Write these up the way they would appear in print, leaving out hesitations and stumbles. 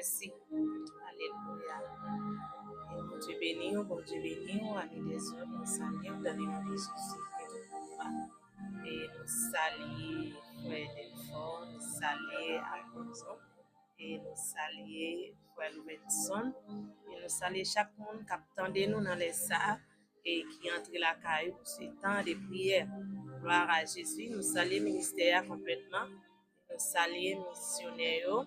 Jésus. Alléluia. Et bon Dieu béni, amis des hommes, nous saluons dans le nom de Jésus. Et nous saluons Frère Delphore, nous saluons Alonso, et nous saluons Frère Louvetson, et nous saluons chaque monde qui attendait nous dans les salles et qui entre la caillou pour ce temps de prière. Gloire à Jésus, nous saluons le ministère complètement, nous saluons les missionnaires,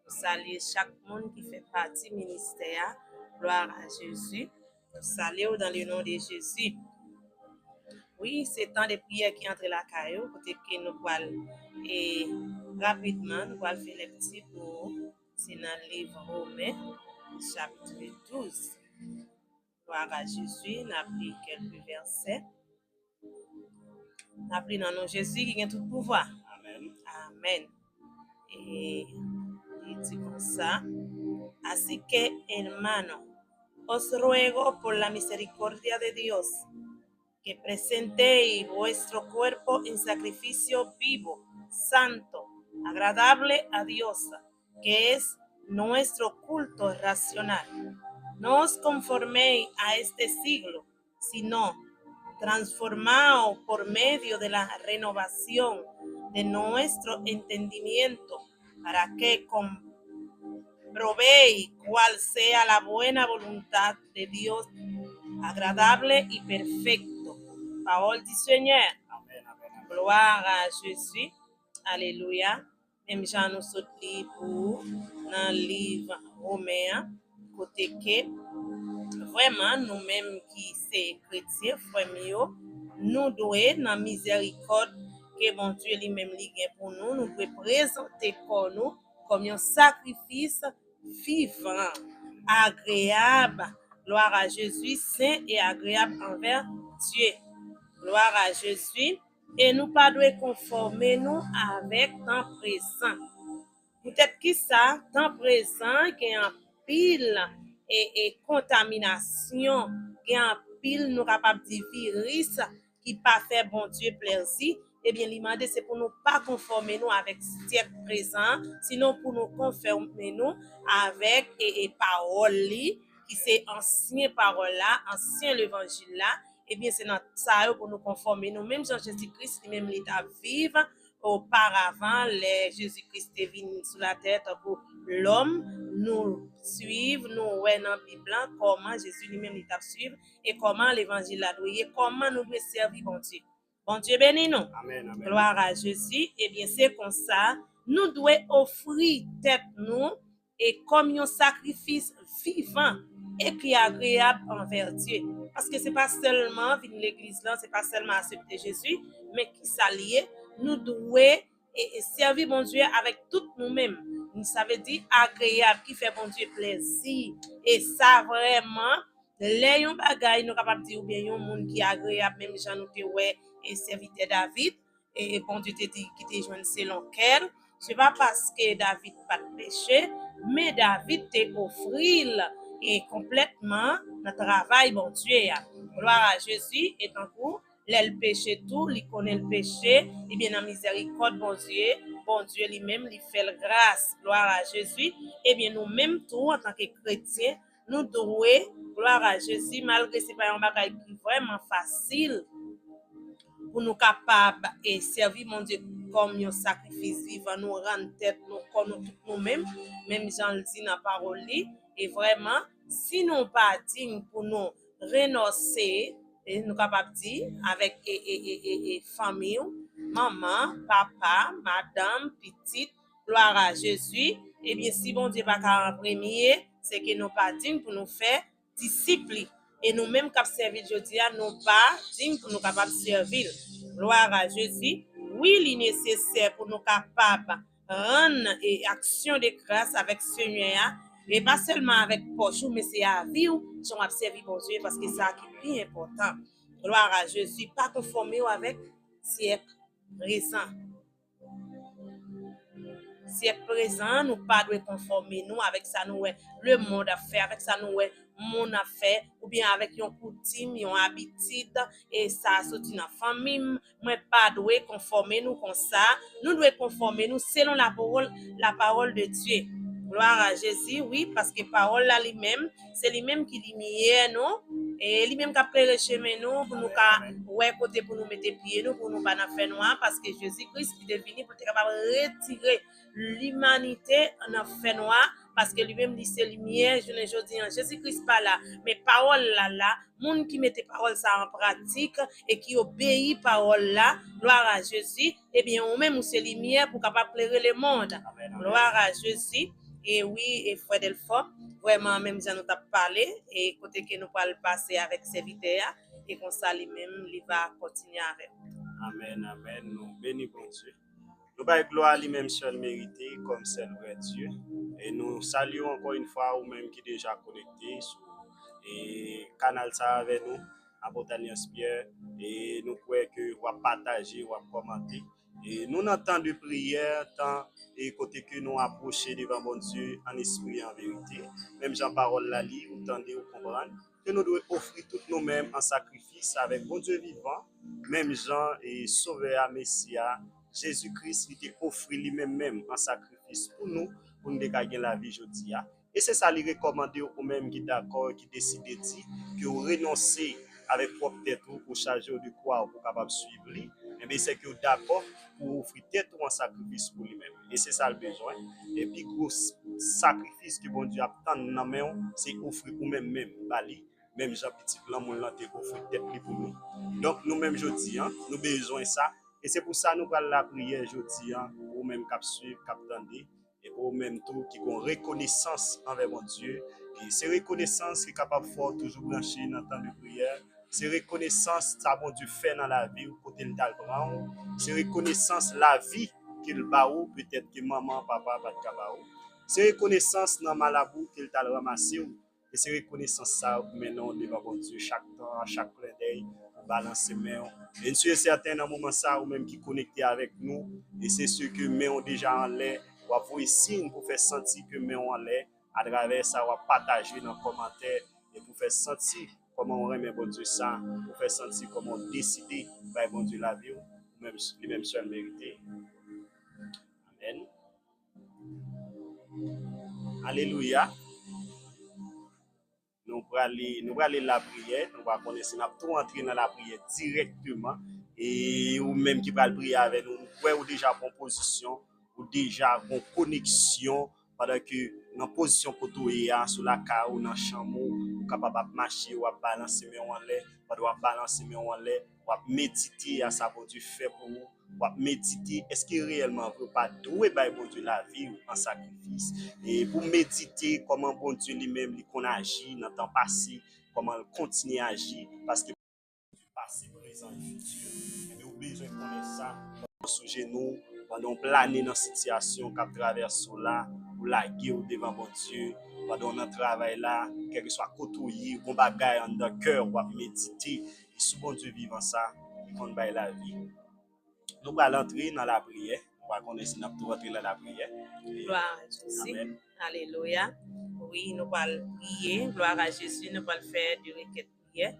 nous saluons chaque monde qui fait partie du ministère. Gloire à Jésus, nous saluons dans le nom de Jésus. Oui, c'est temps de prière qui entre la caillou, côté que nous allons et rapidement, nous allons faire les petits pour c'est dans le livre Romain, chapitre 12. Gloire à Jésus, nous avons pris quelques versets. Nous avons pris dans le nom de Jésus qui a tout pouvoir. Amen. Amen. Et il dit comme ça. Así que, hermano, os ruego por la misericordia de Dios que presentéis vuestro cuerpo en sacrificio vivo, santo, agradable a Dios, que es nuestro culto racional. No os conforméis a este siglo, sino transformaos por medio de la renovación de nuestro entendimiento, para que comprobéis cuál sea la buena voluntad de Dios, agradable y perfecto. Parole du Seigneur. Amen. Amen. Gloire à Jésus. Alléluia. Même Jean nous saute pour dans le livre Romain, côté que vraiment nous-mêmes qui sommes chrétiens, frères, nous devons, dans la miséricorde que bon Dieu lui-même gagne pour nous, nous devons présenter pour nous comme un sacrifice vivant, agréable. Gloire à Jésus, saint et agréable envers Dieu. Gloire à Jésus. Et nous pas devons conformer nous avec temps présent. Peut-être que ça, temps présent, qui est en pile et contamination, qui est en pile, nous capables de virus qui pas fait bon Dieu plaisir. Eh bien, l'imandé, c'est pour nous pas conformer nous avec siècle présent, sinon pour nous conformer nous avec parole qui c'est ancien parole là, ancien l'évangile là. Eh bien, c'est dans ça pour nous conformer nous. Même Jean-Jésus-Christ, lui-même, l'état vivre auparavant, Jésus-Christ est venu sur la tête pour l'homme, nous suivre, nous ouais dans la Bible, comment Jésus lui-même l'état suivre et comment l'évangile a doué, comment nous devons servir bon Dieu. Bon Dieu béni nous. Amen. Amen. Gloire à Jésus. Eh bien, c'est comme ça, nous devons offrir tête nous et comme un sacrifice vivant et qui est agréable envers Dieu. Parce que c'est pas seulement venir l'église là, c'est pas seulement accepter Jésus, mais qui s'allier, nous devons servir mon Dieu avec tout nous-mêmes. Ça veut dire agréable, qui fait bon Dieu plaisir. Et ça vraiment, les yon bagay nous capable dire ou bien un monde qui est agréable, même Jean nous te ouais et serviteur David et bon Dieu te dit qui te joint selon quel. C'est pas parce que David pas de péché, mais David te offrir et complètement notre travail bon Dieu. Gloire à Jésus et tant pour le péché tout, il connaît le péché, et bien en miséricorde bon Dieu lui-même lui fait la grâce. Gloire à Jésus. Et bien nous-mêmes tout en tant que chrétiens, nous devons, gloire à Jésus, malgré c'est pas un bagage qui est vraiment facile pour nous capables et servir mon Dieu comme un sacrifice vivant, nous rendre tête nous comme nous-mêmes, même Jean le dit dans la parole, et vraiment, si nous pas dignes pour nous renoncer, et nous capables de dire avec famille, maman, papa, madame, petite, gloire à Jésus, et bien si bon Dieu pas en premier, c'est que nous pas dignes pour nous faire disciples. Et nous-mêmes qui servir aujourd'hui, nous pas dignes pour nous capables de servir. Gloire à Jésus. Oui, il est nécessaire pour nous capables rendre et action de grâce avec Seigneur. Et pas seulement avec poche, mais c'est à vivre, si on a servi bon Dieu, parce que c'est ça qui est bien important. Gloire à Jésus. Pas conformer avec siècle présent. Siècle présent, nous pas devons conformer nous avec ça, nous le monde a fait, avec ça, nous mon affaire, ou bien avec une coutume, une habitude, et ça sorti dans la famille, moi pas devons conformer nous comme ça, nous devons conformer nous selon la parole de Dieu. Gloire à Jésus, oui, parce que parole là lui-même, c'est lui-même qui lumière nous, et lui-même qui a préparé le chemin nous, pour nous, ouais, côté pour nous mettre pieds nous, pour nous pas faire noir, parce que Jésus-Christ qui est venu pour être capable de retirer l'humanité en fait noir, parce que lui-même dit c'est lumière, je ne dis Jésus-Christ pas là, mais parole là, monde qui mettait parole ça en pratique et qui obéit parole là, gloire à Jésus, eh bien, on même c'est lumière pour capable éclairer le monde. Gloire à Jésus. Et oui, et frère Delphore, vraiment, même si nous avons parlé, et côté que nous allons passer avec ces vidéos, et comme ça, lui-même, il va continuer avec. Amen, amen. Nous bénissons bon Dieu. Nous avons gloire à lui-même seul mérité, comme c'est le vrai Dieu. Et nous saluons encore une fois vous-même qui est déjà connecté sur le canal ça avec nous, à Alliance Pierre. Et nous croyons que vous allez partager, vous allez commenter. Et nous n'entendons de prière tant et côté que nous approchons devant mon Dieu en esprit et en vérité. Même Jean-Parole la lit, vous tendez, vous comprendre que nous devons offrir tout nous-mêmes en sacrifice avec mon Dieu vivant. Même Jean et Sauveur Messia, Jésus-Christ, il a offert lui-même en sacrifice pour nous dégager la vie aujourd'hui. Et c'est ça, il recommande aux mêmes qui d'accord, qui décident de dire que vous renoncez avec propre tête pour charger de quoi pour capable suivre lui. Mais c'est que d'accord pour offrir tête en sacrifice pour lui-même. Et c'est ça le besoin. Et puis, gros sacrifice que bon Dieu attend dans main, c'est offrir pour même bali. Même Jean Petit Blanc, mon lante offrir tête pour nous. Donc, nous-mêmes, jeudi, nous besoin de ça. Et c'est pour ça que nous allons la prière jeudi, pour même cap suivre, cap tendre, et pour même tout qui ont reconnaissance envers mon Dieu. Et c'est reconnaissance qui est capable de faire toujours brancher dans le temps de prière. C'est reconnaissance que bon Dieu fait dans la vie, côté le talbran. C'est reconnaissance la vie qu'il bat ou peut-être que maman, papa, pas de cabao. C'est reconnaissance dans malabou qu'il t'a ramassé. Et c'est reconnaissance ça maintenant devant bon Dieu chaque temps, chaque clin d'œil, pour balancer main. Et je suis certain dans le moment ça, ou même qui connecté avec nous, et c'est ceux que main ont déjà en l'air, ou avoir signe pour faire sentir que main en l'air, à travers ça, ou partager dans les commentaires, et pour faire sentir comment on remet bon Dieu ça, pour faire sentir comment on décide par bon Dieu la vie, ou même lui-même seul mérité. Amen. Alléluia. Nous allons aller la prière, nous allons connaître, nous allons tout entrer dans la prière directement. Et ou même qui va prier avec nous, ou déjà en position, ou déjà en connexion, pendant que dans la position pour tout sur la car ou dans le chambre, ou capable de marcher, ou à balancer mes en l'air, ou à balancer mes en l'air, ou à méditer à ça pour Dieu fait pour nous. Ou à méditer, est-ce que réellement vous pas doué par bon Dieu la vie en sacrifice et pour méditer comment bon Dieu lui-même lui agit dans le temps passé, comment il continue à agir parce que passé, présent et futur. Et nous avons besoin de connaître ça sous genoux, pendant planer dans la situation qu'on traverse là, ou la guerre devant bon Dieu, pendant notre travail là, quel que soit côtoyer, bon bagaille en dans cœur, ou à méditer, et sous bon Dieu vivant ça, il compte bailler la vie. Nous allons entrer dans la prière. On va connaître si nous allons entrer dans la prière. Gloire à Jésus. Alléluia. Oui, nous allons prier. Gloire à Jésus. Nous allons faire du requête prière.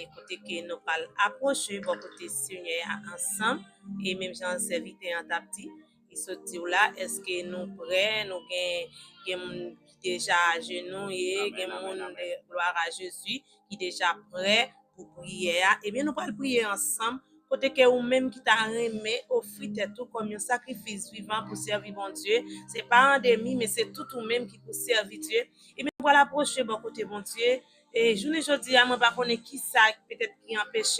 Et côté que nous allons approcher, bon côté Seigneur ensemble. Et même j'en serviteur en tapti. Il se dit là, est-ce que nous prêts, nous avons déjà à genoux et gloire à Jésus qui est déjà prêt pour prier. Et bien nous allons prier ensemble. Côté que ou même qui t'a remis offrir tout comme un sacrifice vivant pour servir bon Dieu, c'est pas un demi mais c'est tout ou même qui pour servir Dieu. Et bien voilà approcher bon côté bon Dieu. Et je ne dis à moi pas connaître qui ça peut-être qui empêche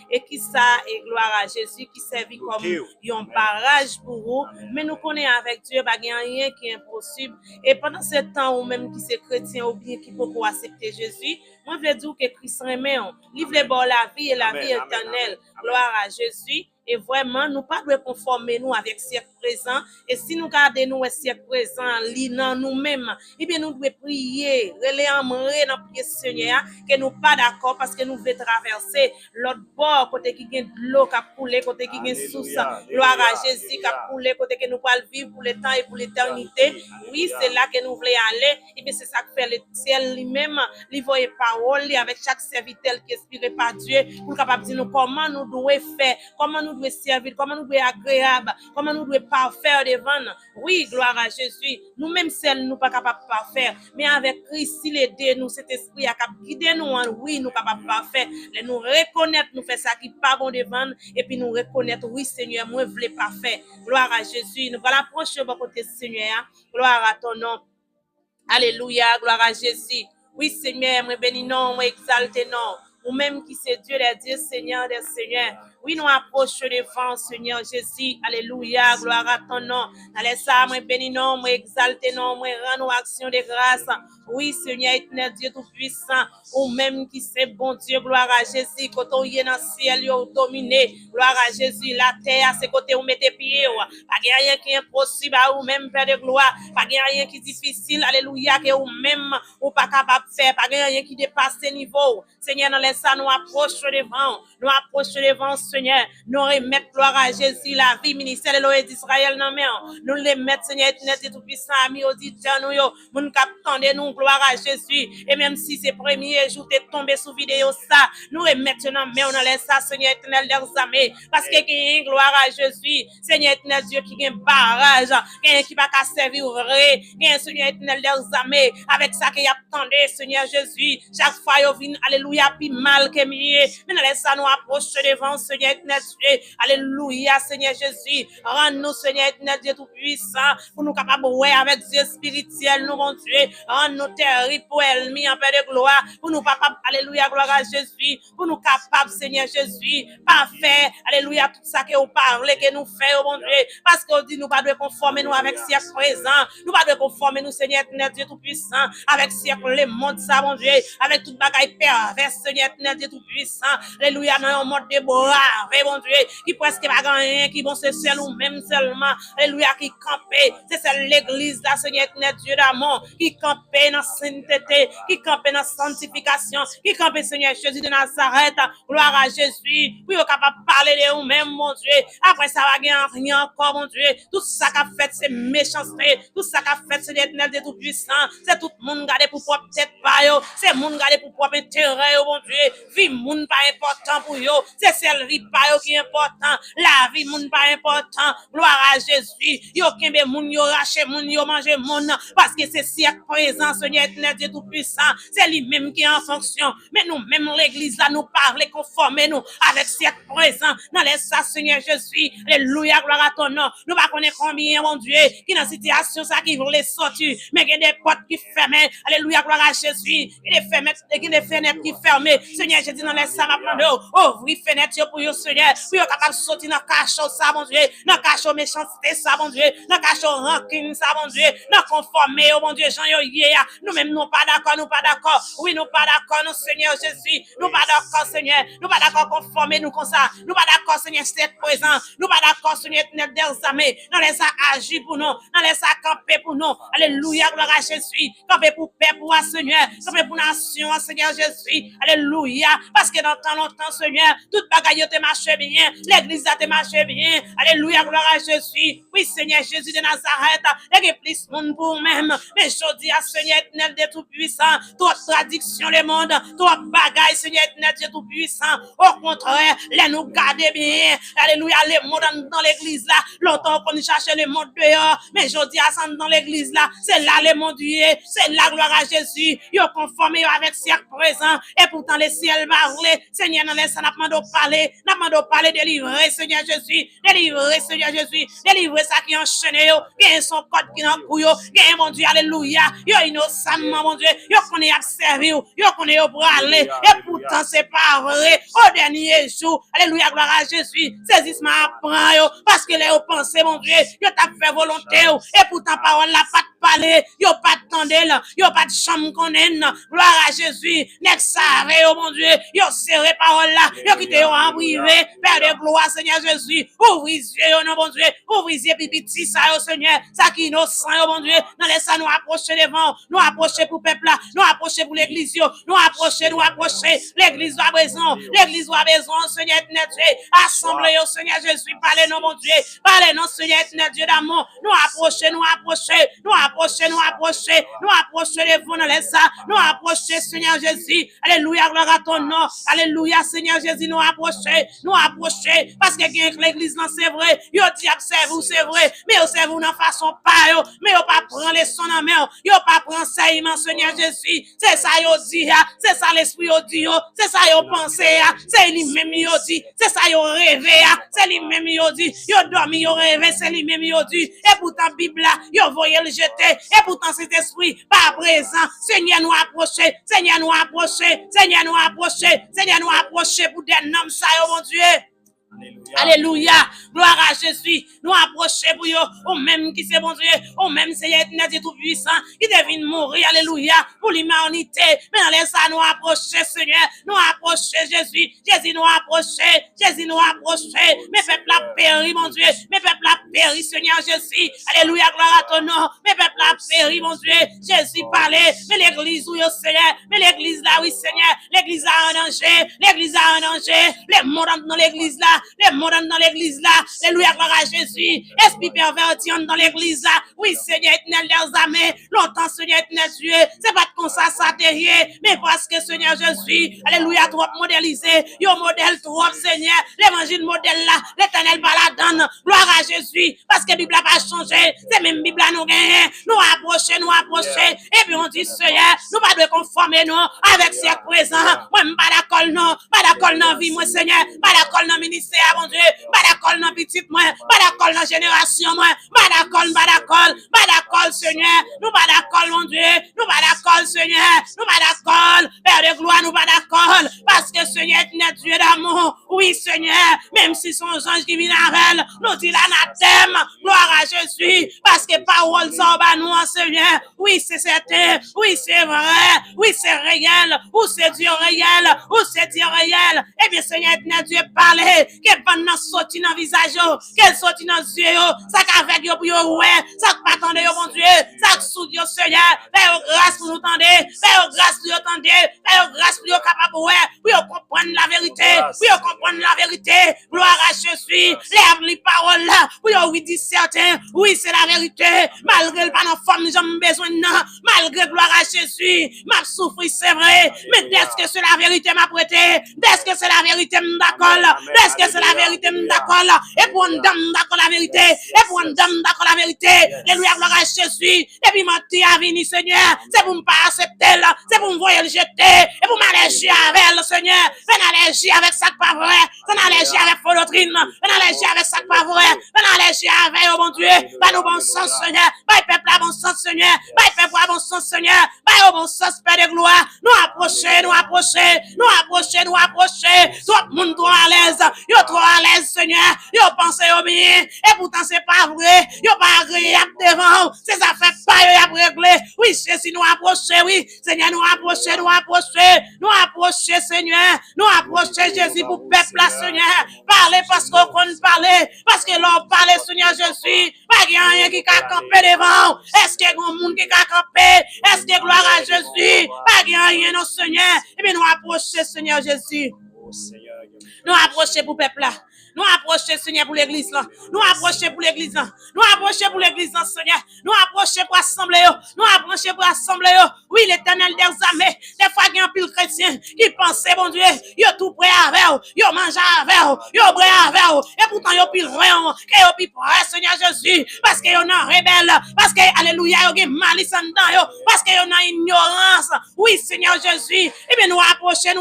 et qui ça et gloire à Jésus qui servit comme un barrage pour vous, mais nous connaissons avec Dieu pas rien qui est impossible. Et pendant ce temps ou même qui c'est chrétien ou bien qui peut accepter Jésus, moi je veux dire que Christ remet livre bon la vie et la vie éternelle. Gloire à Jésus. Et vraiment, nous pas de conformer nous avec siècle présent. Et si nous gardons nous siècle présent, l'inan nous-mêmes, eh bien, nous devons prier, relayer dans le Seigneur, que nous pas d'accord parce que nous voulons traverser l'autre bord, côté qui gagne de l'eau qui a coulé, côté qui gagne source. Gloire à Jésus qui a coulé, côté que nous pouvons vivre pour le temps et pour l'éternité. Oui, c'est là que nous voulons aller. Et bien, c'est ça que fait le ciel lui-même. Il voit les paroles avec chaque serviteur qui est inspiré par Dieu pour capable dire nous comment nous devons faire, comment nous devons servir, comment nous devons agréable, comment nous devons parfaire devant nous. Oui, gloire à Jésus. Nous-mêmes seuls, nous pas capables de parfaire, mais avec Christ, il aide nous, cet esprit a guidé nous, oui, nous capables de parfaire. Nous reconnaître, nous faire ça qui pas bon devant nous, et puis nous reconnaître, oui, Seigneur, moi, je voulais parfaire. Gloire à Jésus. Nous allons approcher de côté, Seigneur. Gloire à ton nom. Alléluia, gloire à Jésus. Oui, Seigneur, moi bénis non, moi exalte non. Ou même qui c'est Dieu des dieux, Seigneur des seigneurs. Oui, nous approchons devant, Seigneur Jésus. Alléluia, gloire à ton nom. Allez, ça, moi bénis non, moi exalte non, moi rends nous action de grâce. Oui, Seigneur, éternel Dieu tout-puissant. Ou même qui c'est bon Dieu, gloire à Jésus. Quand on y est dans le ciel, il dominé. Gloire à Jésus, la terre, à ses côtés, où mettez pied. Pas rien qui est impossible à ou même, Père de gloire. Pas rien qui est difficile, alléluia, que ou même, ou pas capable de faire. Pas rien qui dépasse ce niveau. Seigneur, dans les ça, nous approchons devant, Seigneur. Nous remettons, gloire à Jésus, la vie ministère de l'Oïe d'Israël, non, mais nous les mettons, Seigneur, éternel, tout-puissant, amis auditeurs, nous, nous captons nous, gloire à Jésus. Et même si c'est premier jour, t'es tombé sous vidéo, ça, nous remettons, mais on a laissé ça, Seigneur, éternel, leurs amis. Parce que y a gloire à Jésus, Seigneur, éternel, Dieu, qui a un barrage, qui va servir vrai, qui a un Seigneur, éternel, leurs amis. Avec ça, qui attendait, Seigneur Jésus, chaque fois, il vient, alléluia, puis mal que mieux. Mais nous laissons nous approcher devant, Seigneur, éternel, Dieu. Alléluia, Seigneur Jésus. Rends-nous, Seigneur, éternel, Dieu tout-puissant, pour nous capables, ouais, avec Dieu spirituel, nous, mon Dieu. Rends-nous terribles pour ennemi, en paix de gloire, pour nous capables, alléluia, gloire à Jésus, pour nous capables, Seigneur Jésus, parfait, alléluia, tout ça que vous parlez, que nous faisons, mon Dieu, parce qu'on dit, nous pas de conformer nous avec siècle présent, nous pas de conformer nous, Seigneur, éternel, Dieu tout-puissant, avec siècle, le monde, ça, mon Dieu, avec toute bagaille perverse, Seigneur, éternel, Dieu tout-puissant, alléluia, dans un mode de brave, mon Dieu, qui presque pas rien, qui vont se seul ou même seulement, alléluia, qui campait, c'est celle l'église, là, Seigneur, éternel, Dieu d'amour, qui campait dans sainteté, qui campait dans sanctification, qui campait, Seigneur Jésus de Nazareth, gloire à Jésus, pour être capable de parler de vous-même, mon Dieu, après ça va gagner rien encore, mon Dieu, tout ça qu'a fait, c'est méchanceté, tout ça qu'a fait, c'est l'éternel de tout-puissant, c'est tout le monde gardé pour propre tête, c'est le monde gardé pour propre intérêt, mon Dieu, vie monde pas important pour eux, c'est celle vie pas qui est important, la vie monde pas important, gloire à Jésus, yo kembe moun yo rache moun yo mange moun, parce que c'est siècle présent, Seigneur éternel Dieu tout-puissant, c'est lui-même qui est en fonction, mais nous-mêmes l'église là, nous parler, conformer nous avec siècle présent, dans les ça, Seigneur Jésus, alléluia, gloire à ton nom, nous pas connaître combien, mon Dieu, qui dans situation ça qui voulait sortir, mais il y a des portes qui ferment, alléluia, gloire à Jésus, il y a des fenêtres qui ferment, Seigneur Jésus, dans les ça, ouvrir fenêtre pour vous, Seigneur, pour vous capable de sortir dans le cachot, ça, mon Dieu, dans le cachot méchanceté, ça, mon Dieu, dans le cachot rancune, ça, mon Dieu, dans conformer, oh mon Dieu, Jean, nous-mêmes, nous pas d'accord, oui, nous pas d'accord, nous, Seigneur Jésus, nous pas d'accord, Seigneur, nous pas d'accord, conformer nous comme ça, nous pas d'accord, Seigneur, c'est présent, nous pas d'accord, Seigneur, éternel des armées, dans les ça agir pour nous, dans les ça camper pour nous, alléluia, gloire à Jésus, camper pour paix pour nous, Seigneur, camper pour nation, Seigneur Jésus, alléluia, parce que dans tant longtemps, Seigneur, toute bagaille te marche bien, l'église te marche bien, alléluia, gloire à Jésus, oui, Seigneur Jésus de Nazareth, et plus monde pour même, mais je dis à Seigneur, éternel de tout-puissant, toi, traduction le monde, toi, bagaille, Seigneur, éternel de tout-puissant, au contraire, les nous garder bien, alléluia, les mondes dans l'église là, longtemps qu'on cherchait le monde dehors, mais je dis à ça dans l'église là, c'est là le monde Dieu, c'est là, gloire à Jésus, yo conformé avec siècle présent, et pourtant les ciels parlent, Seigneur, nous laisse, n'a pas parler, délivrer, Seigneur Jésus, délivrer, Seigneur Jésus, délivrer ça qui enchaîné, gagne son code qui en couille, gagne, mon Dieu, alléluia, yo innocemment, mon Dieu, yo qu'on est observé, yo qu'on est bralé, et pourtant c'est pas vrai, au dernier jour, alléluia, gloire à Jésus, saisissement apprend, yo, parce que les pensées, mon Dieu, yo t'a fait volonté, et pourtant parole la pas de parler, yo pas de tendel, yo pas de chambre qu'on est, gloire à Jésus, next savez, oh mon Dieu, yo serré parole là, yo qui te en privé, Père de gloire, Seigneur Jésus, ouvrez yeux, oh non, mon Dieu, ouvrez yeux, pipi, ça, oh Seigneur, ça qui est innocent, oh mon Dieu, dans les ça, nous approcher devant, nous approcher pour peuple là, nous approcher pour l'église, nous approcher, l'église a besoin, Seigneur, assemblez, oh Seigneur Jésus, parlez, non, mon Dieu, parlez, non, Seigneur, Dieu d'amour, nous approcher, approcher, devant dans les ça, nous approcher, Seigneur Jésus. Alléluia, gloire à ton nom. Alléluia, Seigneur Jésus, nous approcher, parce que l'église, c'est vrai, yo dit observe, c'est vrai, mais observe dans façon pas, mais yo pas prendre les sons en main, yo pas prendre enseignement, Seigneur Jésus. C'est ça, yo dit, c'est ça, l'esprit, yo dit, c'est ça, yo pensé, c'est lui-même, yo dit, c'est ça, yo rêvé, c'est lui-même, yo dit, yo dormi, yo rêvé, c'est lui-même, yo dit, et pourtant, Bible, yo voyez le jeter, et pourtant, cet esprit, pas présent, Seigneur, nous approcher, Seigneur, nous approcher, Seigneur, nous approcher, Seigneur, nous approcher pour des noms, ça, mon Dieu. Alléluia. Gloire à Jésus. Nous approcher pour eux. Ou même qui c'est bon Dieu. Ou même c'est éternel tout puissant. Qui devine mourir. Alléluia. Pour l'humanité. Mais dans les ça, nous approcher, Seigneur. Nous approcher, Jésus. Jésus nous approcher. Jésus nous approcher. Mes peuples a péri, mon Dieu. Mes peuples a péri, Seigneur Jésus. Alléluia. Gloire à ton nom. Mes peuples a péri, mon Dieu. Jésus parlait. Mais l'église, oui, Seigneur. Mais l'église là, oui, Seigneur. L'église a un danger. L'église a un danger. Les mondes dans l'église là. Les mots dans l'église là, alléluia, gloire à Jésus. Esprit perverti dans l'église là. Oui, Seigneur éternel des armées. Longtemps, Seigneur éternel Dieu. C'est pas comme ça, ça derrière. Mais parce que Seigneur Jésus, alléluia, trop modélisé. Yo modèle trop, Seigneur. L'évangile modèle là. L'éternel pas la donne. Gloire à Jésus. Parce que la Bible n'a pas changé. C'est même Bible nous gagne. Nous approcher. Et puis on dit, Seigneur, nous pas de conformer nous avec ce présent. Moi, pas d'accord, non. Pas d'accord, non, vie, moi, Seigneur. Pas d'accord, non, ministère. Mon Dieu, pas d'accord dans petite moi, pas d'accord dans génération moi, pas d'accord Seigneur, nous pas d'accord mon Dieu, nous pas d'accord Seigneur, nous pas d'accord, Père de gloire, nous pas d'accord, parce que Seigneur est Dieu d'amour, oui Seigneur, même si son ange qui vient avec, nous dit l'anathème, gloire à Jésus, parce que parole ça va nous Seigneur, oui c'est certain, oui c'est vrai, oui c'est réel, ou c'est Dieu réel, ou c'est Dieu réel, et bien Seigneur est Dieu parler, qu'elle va sortir dans le visage, qu'elle sortit dans les yeux, ça qu'avec yo pour yo, ouais, ça que pas attendre yo, mon Dieu, ça que sous Dieu, Seigneur, fais grâce pour nous tendre, fais grâce pour nous tendre, fais grâce pour nous capable, ouais, pour comprendre la vérité, pour comprendre la vérité, gloire à Jésus, lève les paroles là, pour oui dire certain, oui c'est la vérité, malgré le pas dans forme, j'ai besoin de malgré gloire à Jésus, m'a souffert, c'est vrai, mais est-ce que c'est la vérité m'a prêté, est-ce que c'est la vérité d'accord, est-ce que c'est la vérité d'accord, et pour une dame d'accord la vérité, et pour une dame d'accord la vérité, alléluia, gloire à Jésus, et puis mentir à venir, Seigneur, c'est pour me pas accepter là, c'est pour me voir le jeter, et pour m'alléger avec le Seigneur, fais allergie avec ça pas vrai, fais allergie avec faux doctrine, fais allergie avec ça pas vrai, fais allergie avec, oh mon Dieu, pas nos bon sens, Seigneur, pas le peuple à bon sens, Seigneur, pas le peuple à bon sens, Seigneur, pas au bon sens, Père de gloire, nous approcher, tout le monde trop à l'aise, yo trop à l'aise, Seigneur, yo pensez au bien, et pourtant c'est pas vrai, yo pas agréable devant, c'est ça fait pas, yo y a réglé, oui, Jésus, nous approcher, oui, Seigneur, nous approcher, Seigneur, nous approcher, Jésus, pour peuple, là, Seigneur, parler parce qu'on compte parler, parce que l'on parle, Seigneur Jésus, pas qu'il y a rien qui a campé devant, est-ce qu'il y a un monde qui a campé, est-ce que gloire à Jésus, pas qu'il y a rien, non, Seigneur, et bien nous approcher, Seigneur Jésus. Nous approcher pour peuple là. Nous approcher, Seigneur, pour l'église là. Nous approcher pour l'église là. Nous approcher pour l'église là, Seigneur. Nous approcher pour assembler. Nous approcher pour assembler. Oui, l'éternel des armées. Des fois, il y a un pile chrétien qui pense, bon Dieu, il est tout prêt avec vous. Il mange avec vous. Il est prêt avec vous. Et pourtant, il est pile rien. Il est pile prêt, Seigneur Jésus. Parce qu'il y a un rebelle. Parce que, alléluia, il y a malice en dedans. Parce qu'il y a une ignorance. Oui, Seigneur Jésus. Eh bien, nous approcher.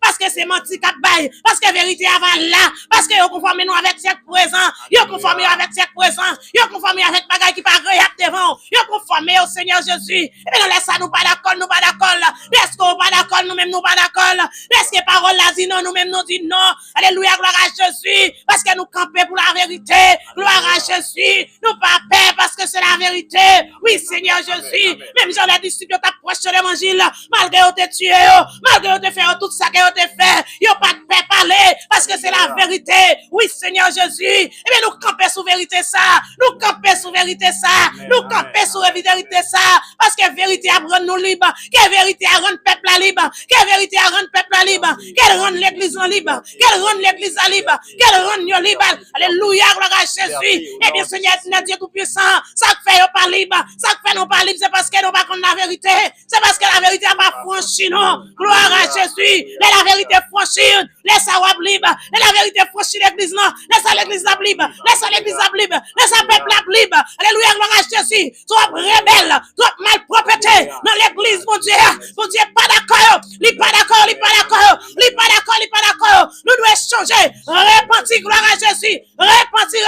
Parce que c'est menti cap bail. Parce que vérité avant là. Parce que vous conformez nous avec cette présent, vous conformez avec cette présent, vous conformez avec bagaille qui pas agréable devant, vous conformez au Seigneur Jésus. Et bien nous laissons nous pas d'accord. Est-ce qu'on pas d'accord, nous-mêmes nous pas d'accord. Est-ce que parole là dit non, nous-mêmes nous dit non. Alléluia, gloire à Jésus. Parce que nous campons pour la vérité. Gloire à Jésus. Nous pas peur parce que c'est la vérité. Oui, Seigneur Jésus. Même Jean les disciples t'approchent de l'évangile, malgré vous te tuer, malgré vous te faire tout ça que vous te fait, vous pas de peur parler parce que c'est la vérité. Oui, Seigneur Jésus, Jésus, eh bien, nous camper sous vérité ça, nous camper sous vérité ça, nous camper sous vérité ça, parce que vérité a rendre nous libres, que vérité a rendre peuple libre, que vérité a rendre peuple libre, qu'elle rende l'église libre, qu'elle rende l'église libre, qu'elle rende nous libre. Alléluia, gloire à Jésus. Eh bien, Seigneur, Dieu tout-puissant, ça fait nous pas libre, ça fait nous pas libre, c'est parce que nous pas contre la vérité, c'est parce que la vérité n'a pas franchi, non. Gloire à Jésus. La vérité franchir, laisse la libre, la vérité franchir l'église, non. Laisse l'église libre, laisse l'église libre, laisse le peuple libre. Alléluia, gloire à Jésus. Trop rebelle, trop malpropreté dans l'église, mon Dieu, pas d'accord, il pas d'accord, il pas d'accord, il pas d'accord, il pas d'accord. Nous devons changer, repentir, gloire à Jésus, repentir.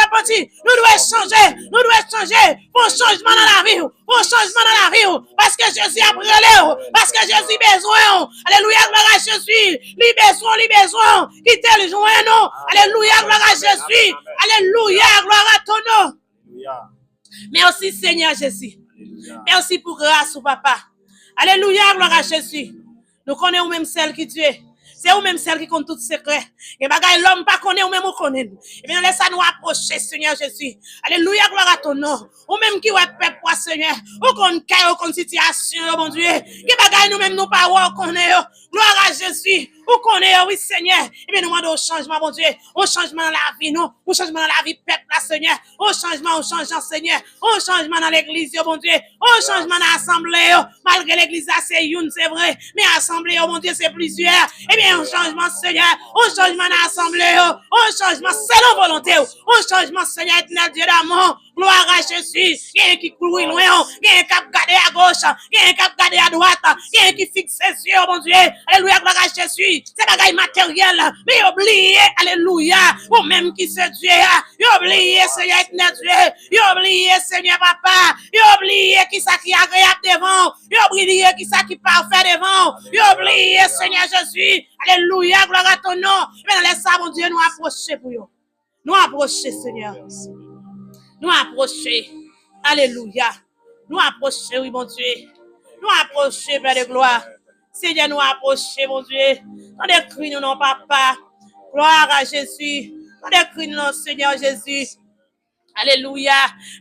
Nous devons changer, pour changement dans la vie, pour changement dans la vie, parce que Jésus a brûlé, parce que Jésus a besoin. Alléluia, gloire à Jésus. Les besoins, qui te le joint, non. Alléluia, gloire à Jésus. Alléluia, gloire à ton nom. Merci, Seigneur Jésus. Merci pour grâce, papa. Alléluia, gloire à Jésus. Nous connaissons même celle qui tu es. C'est ou même celle qui compte tout secret. Et bagaille l'homme pas connaît ou même ou connaît. Et bien laisse nous approcher, Seigneur Jésus. Alléluia, gloire à ton nom. Ou même qui va peuple pour Seigneur. Ou qu'on caille, ou qu'on situation, mon Dieu. Et bagaille nous même nous pas ou connaît. Gloire à Jésus. Ou connaît, oui, Seigneur. Et bien nous demandons au changement, mon Dieu. Au changement dans la vie, nous. Au changement dans la vie, peuple, là, Seigneur. Au changement, Seigneur. Au changement dans l'église, mon Dieu. Au changement dans l'assemblée. Malgré l'église, c'est une, c'est vrai. Mais l'assemblée, mon Dieu, c'est plusieurs. Et bien, au changement, Seigneur. Au changement dans l'assemblée. Au changement, selon volonté. Au changement, Seigneur, éternel Dieu d'amour. Gloire à Jésus. Il y a un qui court loin. Il y a un qui garde à gauche. Il y a un qui garde à droite. Il y a un qui fixe ses yeux, mon Dieu. Alléluia, gloire à Jésus. C'est bagaille matériel. Mais oubliez, alléluia. Ou même qui se Dieu. Oubliez, Seigneur, éternel Dieu. Oubliez, Seigneur, papa. Oubliez qui ça qui est agréable devant. Oubliez qui ça qui est parfait devant. Oubliez, Seigneur Jésus. Alléluia, gloire à ton nom. Mais laisse ça, mon Dieu, nous approcher pour vous. Nous approcher, Seigneur. Nous approcher. Alléluia. Nous approcher, oui, mon Dieu. Nous approcher, Père de gloire. Seigneur, nous approcher, mon Dieu. Dans des cris, nous, non, papa. Gloire à Jésus. Dans des cris, non, Seigneur Jésus. Alléluia.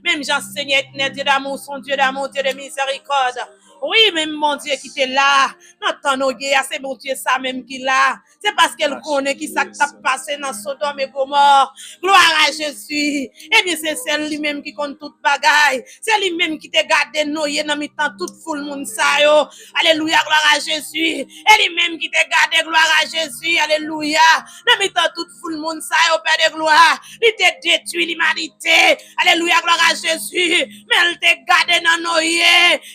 Même Jean-Seigneur, Dieu d'amour, son Dieu d'amour, Dieu de miséricorde. Oui, même mon Dieu qui était là. Notre temps, c'est mon Dieu, ça même qui est là. C'est parce qu'elle connaît qui ça t'a passé dans Sodome et Gomorrhe. Gloire à Jésus. Eh bien, c'est celle lui-même qui compte toute bagaille. C'est lui-même qui t'a gardé noyé dans mi temps toute foule moun sa yo. Alléluia, gloire à Jésus. Et lui-même qui t'a gardé, gloire à Jésus. Alléluia. Dans mi temps toute foule moun sa yo, Père de gloire. Il t'a détruit l'humanité. Alléluia, gloire à Jésus. Mais elle t'a gardé dans noyé.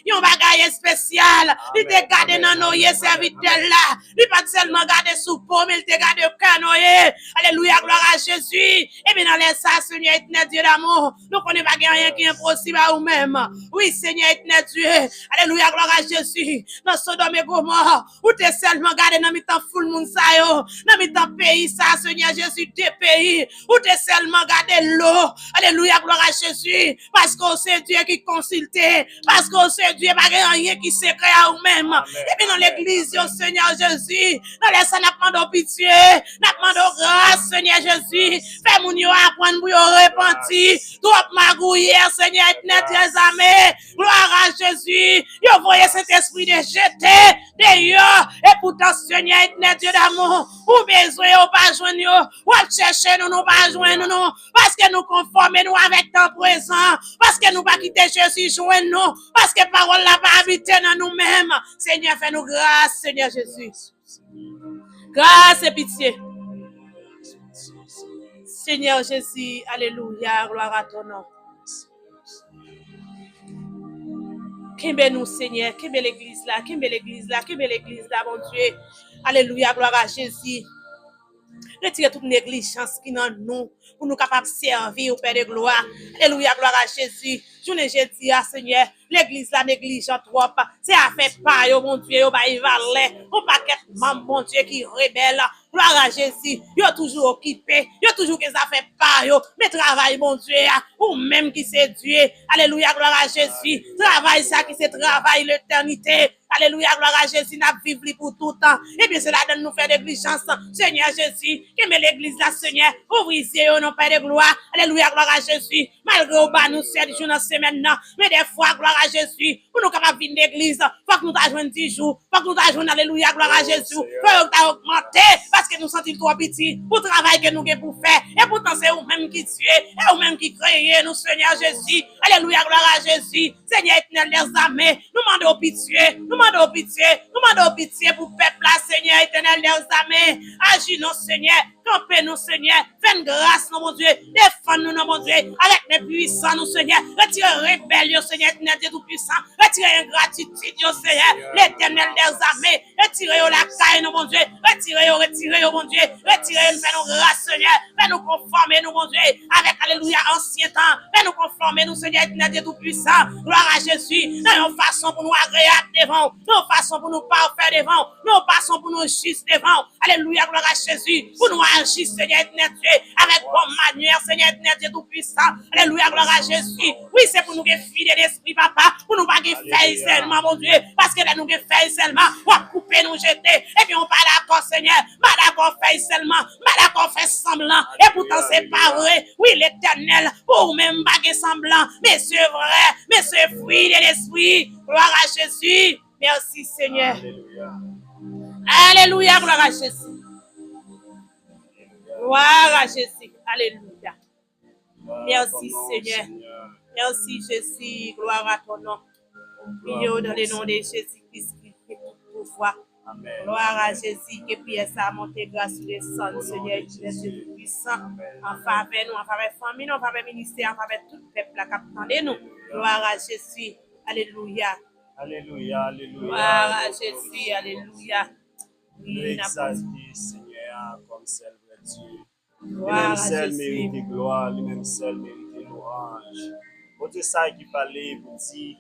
Yon bagaille spécial. Il t'a gardé dans noyé serviteur là. Il pas seulement gardé sous peau, mais il t'a gardé au canoë. Alléluia, gloire à Jésus. Et bien dans les ça, Seigneur éternel Dieu d'amour, nous connaissons pas rien qui est impossible à nous-mêmes. Oui, Seigneur éternel Dieu. Alléluia, gloire à Jésus. Dans Sodome et Gomorrhe, où t'es seulement gardé dans mi temps full moun sa yo. Dans mi temps pays ça, Seigneur Jésus, des pays. Où t'es seulement gardé l'eau. Alléluia, gloire à Jésus. Parce que c'est Dieu qui consulte. Parce que c'est Dieu, pas rien qui secret à nous-mêmes. Et puis dans l'église, Seigneur Jésus, dans les ça, n'a pas de pitié, n'a pas de grâce, Seigneur Jésus. Fais mon yo apprendre pour yo repentir. Trop magouiller, Seigneur, éternel des armées. Gloire à Jésus. Yo voyez cet esprit de jeter d'ailleurs. Et pourtant, Seigneur, éternel Dieu d'amour, ou besoin, ou pas joindre yo, ou chercher nous, nous pas joindre nous, parce que nous conformons nous avec ton présent, parce que nous pas quitter Jésus joindre nous, parce que parole n'a pas habité dans nous-mêmes. Seigneur, fais-nous grâce, Seigneur Jésus. Grâce et pitié. Seigneur Jésus, alléluia, gloire à ton nom. Qu'aimez nous, Seigneur, qu'aimez l'église là, qu'aimez l'église là, qu'aimez l'église là, mon Dieu. Alléluia, gloire à Jésus. Retirez toute négligence qui est dans nous, pour nous capables de servir au Père de gloire. Alléluia, gloire à Jésus. Je ne dis pas, Seigneur, l'église la néglige trop. C'est à faire pas, mon Dieu, pas y valer. On pas qu'être membre, mon Dieu, qui rebelle. Gloire à Jésus. Yo toujours occupé. Yo toujours que ça fait pas, yo. Mais travail, mon Dieu, ou même qui c'est Dieu. Alléluia, gloire à Jésus. Travail ça qui c'est travail l'éternité. Alléluia, gloire à Jésus, n'a vivre pour tout temps. Et bien, cela donne nous faire des diligences. Seigneur Jésus, qui met l'église là, Seigneur, ouvre ici, au nom Père de gloire. Alléluia, gloire à Jésus. Malgré au bas, nous 7 jours dans la semaine, mais des fois, gloire à Jésus, pour nous capables de venir l'église, faut que nous t'ajoignons 10 jours, faut que nous t'ajoignons, alléluia, gloire à Jésus, faut que nous augmenter, parce que nous sentons trop petit, pour le travail que nous avons pour faire, et pourtant c'est vous-même qui tuez, et vous-même qui créez, nous, Seigneur Jésus, alléluia, gloire à Jésus, Seigneur éternel des armées, nous demandons pitié, nous demandons pitié, nous demandons pitié pour le peuple là, Seigneur éternel des armées, agis nous, Seigneur, campez nous, Seigneur, fais grâce, nous, mon Dieu, défends-nous, mon Dieu, avec les puissants, nous, Seigneur, retirez rébellion, Seigneur éternel des tout-puissants, retirez ingratitude, Seigneur, l'éternel des armées, retirez la caille, mon Dieu, retirez, mon Dieu, retirez, fais-nous grâce, Seigneur, fais-nous conformer, nous, mon Dieu, avec, alléluia, ancien temps, fais-nous conformer, nous, Seigneur éternel des tout-puissants, gloire à Jésus, dans une façon pour nous agréable devant, nos façons pour nous parfaire devant, nos façons pour nous juste devant, alléluia, gloire à Jésus, pour nous agir, Seigneur éternel Dieu, avec bonne manière, Seigneur éternel des tout-puissants, alléluia, gloire à Jésus, oui, c'est pour nous que fidèle d'esprit, papa, pour nous pas faire seulement, mon Dieu, parce que là, nous faire seulement, on va couper, nous jeter, et puis on pas d'accord, Seigneur, pas d'accord, faire seulement, pas d'accord, faire semblant, et pourtant c'est pas vrai, oui, l'éternel, pour même pas semblant, mais c'est vrai, mais c'est fruit de l'esprit, gloire à Jésus, merci Seigneur, alléluia, gloire à Jésus, gloire à Jésus, alléluia, merci Seigneur, merci Jésus, gloire à ton nom. Prions dans le nom de Jésus-Christ qui fait tout pouvoir. Gloire à Jésus, que prière ça monte grâce sur les sons, Seigneur, qui est tout puissant, en faveur nous, en faveur famille, en faveur ministère, en faveur tout le peuple qui attendait nous. Gloire à Jésus, alléluia. Alléluia, alléluia. Gloire à Jésus, alléluia. Nous exaltons, Seigneur, comme seul vrai Dieu. Gloire à seul Jésus. mérite gloire, lui-même seul mérite louange. Votre ça qui parlait, vous dit,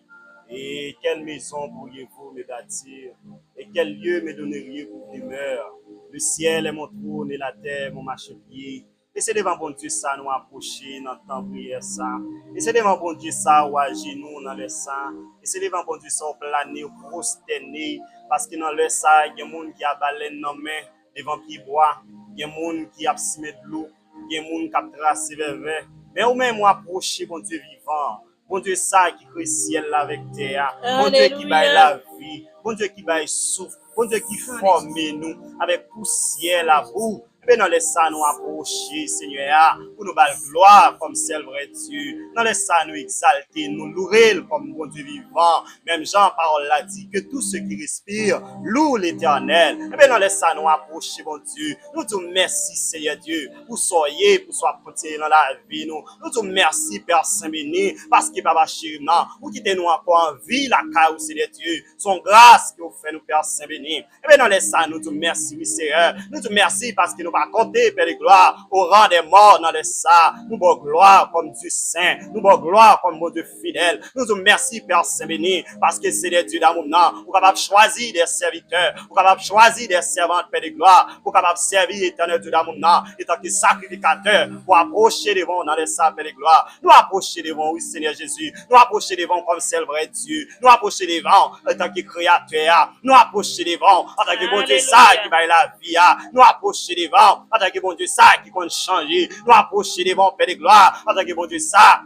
et quelle maison pourriez-vous me bâtir? Et quel lieu me donneriez-vous demeure? Le ciel est mon trône et la terre mon marchepied. Et c'est devant bon Dieu ça nous approcher dans le temps prière ça. Et c'est devant bon Dieu ça ou agir nous dans le sang. Et c'est devant bon Dieu ça ou planer ou prosterner. Parce que dans le ça, il y a des gens qui a baleine dans la main devant qui boit. Il y a des gens qui a simé de l'eau. Il y a des gens qui a tracé vers vers. Mais ou même approcher bon Dieu vivant. Bon Dieu ça qui crée ciel avec terre. Bon Dieu qui baille la vie. Bon Dieu qui baille souffle. Bon Dieu qui forme nous avec poussière la boue. Mais dans les ça nous approcher, Seigneur, pour nous bal gloire comme celle vrai Dieu. Dans les ça nous exalter, nous louer comme bon Dieu vivant. Même Jean parole l'a dit que tous ceux qui respirent louent l'Éternel. Mais dans les ça nous approcher, bon Dieu. Nous te merci, Seigneur Dieu, pour soyez, pour soit porté dans la vie nous. Nous te merci, Père Saint-Béni, parce que Papa chéri, vous quittez nous encore en vie la caille, Seigneur Dieu. Son grâce que vous faites nous, Père Saint-Béni. Et bien dans les ça nous te merci, oui, Seigneur. Nous te merci parce que nous pas compter, Père de gloire, au rang des morts dans les ça. Nous bon gloire comme Dieu saint. Nous bon gloire comme mon Dieu fidèle. Nous te merci, Père Saint-Béni, parce que c'est des Dieu d'amour. Vous capable choisir des serviteurs. Vous capable choisir des servantes, Père de gloire. Vous capable servir éternel Dieu d'amour. Et tant que sacrificateur, pour approcher devant dans les ça, Père de gloire. Nous approcher devant, oui, Seigneur Jésus. Nous approcher devant comme c'est le vrai Dieu. Nous approcher devant en tant que créateur. Nous approcher devant en tant que bon Dieu ça qui va la vie. Nous approcher devant en tant que bon Dieu ça qui compte changer. Nous approcher devant Père de gloire en tant que bon Dieu ça.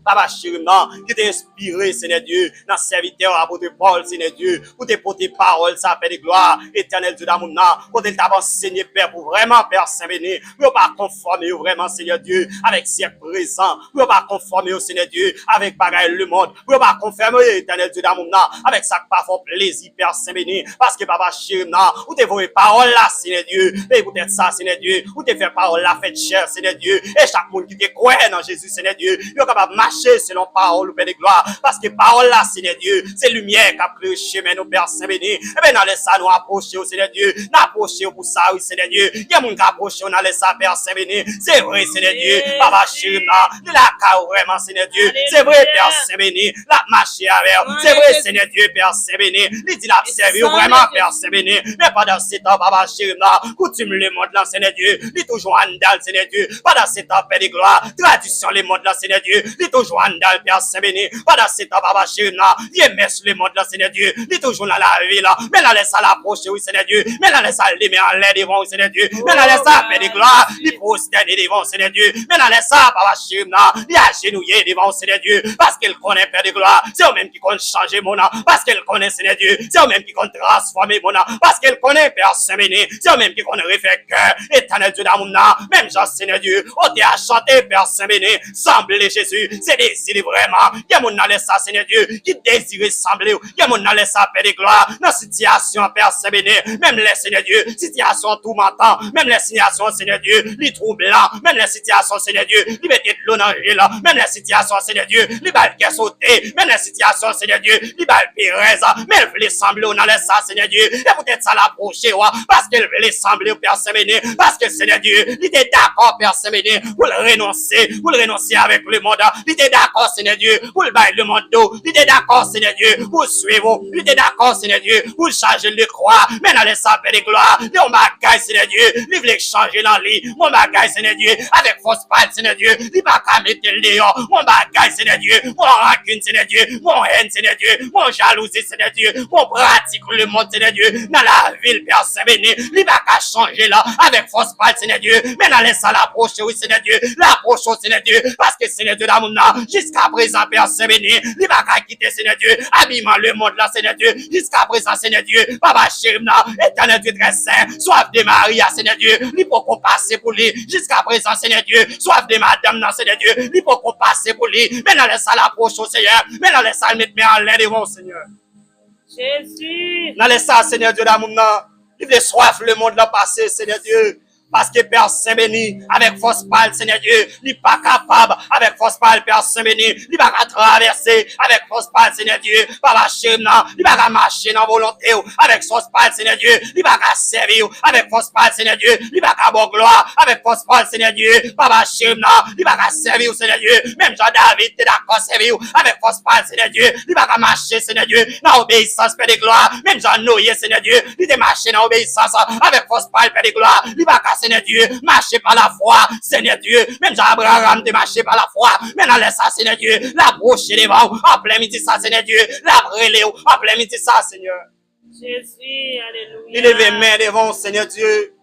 Papa chéri, qui t'a inspiré, Seigneur Dieu, dans serviteur apôtre Paul, Seigneur Dieu, pour te porter parole, ça, Père de gloire, éternel Dieu d'amour, pour te t'avoir enseigné, Père, pour vraiment, Père Saint-Béni, pour pas conformer, vraiment, Seigneur Dieu, avec ses présents, pour pas conformer, au Seigneur Dieu, avec bagaille le monde, pour pas conformer, éternel Dieu d'amour, avec ça, pas fort plaisir, Père Saint-Béni, parce que, Papa chéri, où te voué parole là, Seigneur Dieu, et peut-être ça, Seigneur Dieu, où te fait parole là, fait cher, Seigneur Dieu, et chaque monde qui te croit dans Jésus, Seigneur Dieu, il est capable de marcher selon parole, Père de gloire, parce que parole là, Seigneur Dieu, c'est lumière qui a pris le chemin, nous, Père Saint-Béni. Et bien, dans les ça, nous approcher, Seigneur Dieu, nous approcher pour ça, oui, Seigneur Dieu. Il y a des gens qui approchent, dans les ça, Père Saint-Béni. C'est vrai, Seigneur Dieu, Papa chéri, nous la caille vraiment, Seigneur Dieu. C'est vrai, Père Saint-Béni, la marche avec. C'est vrai, Seigneur Dieu, Père Saint-Béni. Il dit la servi vraiment, Père Saint-Béni. Mais pendant ce temps, Papa chéri, coutume le monde là, Seigneur Dieu. Il toujours en dalle, Seigneur Dieu. Pendant ce temps, Père de gloire, tradition le monde là, Seigneur Dieu. Il toujours en dans Père Saint-Béni. Pendant ce temps, Papa chéri, il met sur le monde là, Seigneur Dieu. Il est toujours dans la vie là. Mais là, laisse ça l'approcher, oui, Seigneur Dieu. Mais là, laisse ça le mettre en l'air devant, oui, Seigneur Dieu. Mais là, laisse ça faire des gloires. Il prosterner devant, Seigneur Dieu. Mais là, laisse ça, Papa chéri, il agenouiller devant, Seigneur Dieu. Parce qu'il connaît Père de gloire. C'est eux-mêmes qui comptent changer mon âme. Parce qu'il connaît, Seigneur Dieu. C'est eux-mêmes qui comptent transformer mon âme. Parce qu'il connaît Père Saint-Béni. C'est eux-mêmes qui comptent refaire cœur. Éternel Dieu d'amour, même Jean, Seigneur Dieu. On t'a chanté, Père Saint-Béni. Sembler Jésus. C'est désiré vraiment. Il y a mon laisse ça, Seigneur Dieu. Qui désire sembler. Il y a mon laisse ça, Père de gloire. Dans la situation, Père Saint-Béni. Même les, Seigneur Dieu. Situation tout matin. Même les situations, Seigneur Dieu. Les troublants. Même les situations, Seigneur Dieu. Les mettez de l'eau dans le là. Même les situations, Seigneur Dieu. Les balles qui sont sautées. Même les situations, Seigneur Dieu. Les balles pérez. Même les sembler, on laisse ça, Seigneur Dieu. Et peut-être ça l'approcher, parce qu'elle veut les sembler, Père Saint-Béni. Parce que, Seigneur Dieu, il était d'accord, Père Saint-Béni, pour le renoncer avec le monde. Il était d'accord, Seigneur Dieu, pour le bail le monde d'eau. Il était d'accord, Seigneur Dieu, pour suivre. Il était d'accord, Seigneur Dieu, pour changer le croix. Mais dans les sapins de gloire, il y a un bagage, Seigneur Dieu, il voulait changer dans lui. Mon bagage, Seigneur Dieu, avec fausse parole, Seigneur Dieu, il va pas mettre le léon. Mon bagage, Seigneur Dieu, mon rancune, Seigneur Dieu, mon haine, Seigneur Dieu, mon jalousie, Seigneur Dieu, mon pratique le monde, Seigneur Dieu, dans la ville, Père Saint-Béni, il va pas changer là, avec fausse parole, Seigneur Dieu, mais dans les salles approcher, oui, Seigneur Dieu, l'approche, Seigneur Dieu, parce que Seigneur Dieu d'amour, jusqu'à présent, Père Saint-Béni, il va pas quitter, Seigneur Dieu, habillement le monde là, Seigneur Dieu, jusqu'à présent, Seigneur Dieu, Papa chéri, éternel Dieu très saint, soif de Marie, Seigneur Dieu, il faut qu'on passe pour lui, jusqu'à présent, Seigneur Dieu, soif de Madame, Seigneur Dieu, il faut qu'on passe pour lui, mais dans les salles approche, Seigneur, mais dans les salles, mettre en l'air devant, Seigneur. Jésus. Dans les salles, Seigneur Dieu d'amour, il veut soif le monde là passé, Seigneur Dieu. Parce que Père Saint-Béni, avec force parle, Seigneur Dieu, il n'est pas capable, avec force parle, Père Saint-Béni, il ne va pas traverser, avec force parle, Seigneur Dieu, par la chaîne, il ne va pas marcher dans volonté, avec force parle, Seigneur Dieu, il ne va pas servir, avec force parle, Seigneur Dieu, il ne va pas avoir gloire, avec force parle, Seigneur Dieu, par la chaîne, il ne va pas servir, Seigneur Dieu, même Jean-David, tu es d'accord, servir, avec force parle, Seigneur Dieu, il ne va pas marcher, Seigneur Dieu, dans obéissance, Père de gloire, même Jean-Noé, Seigneur Dieu, il te marcher dans obéissance, avec force parle, Père de gloire, il va pas, Seigneur Dieu, marcher par la foi, Seigneur Dieu, même Jean-Abraham te marcher par la foi, mais dans les ça, Seigneur Dieu, l'approcher devant, en plein midi ça, Seigneur Dieu, l'appeler, en plein midi ça, Seigneur. Jésus, alléluia. Il lève les mains devant, Seigneur Dieu,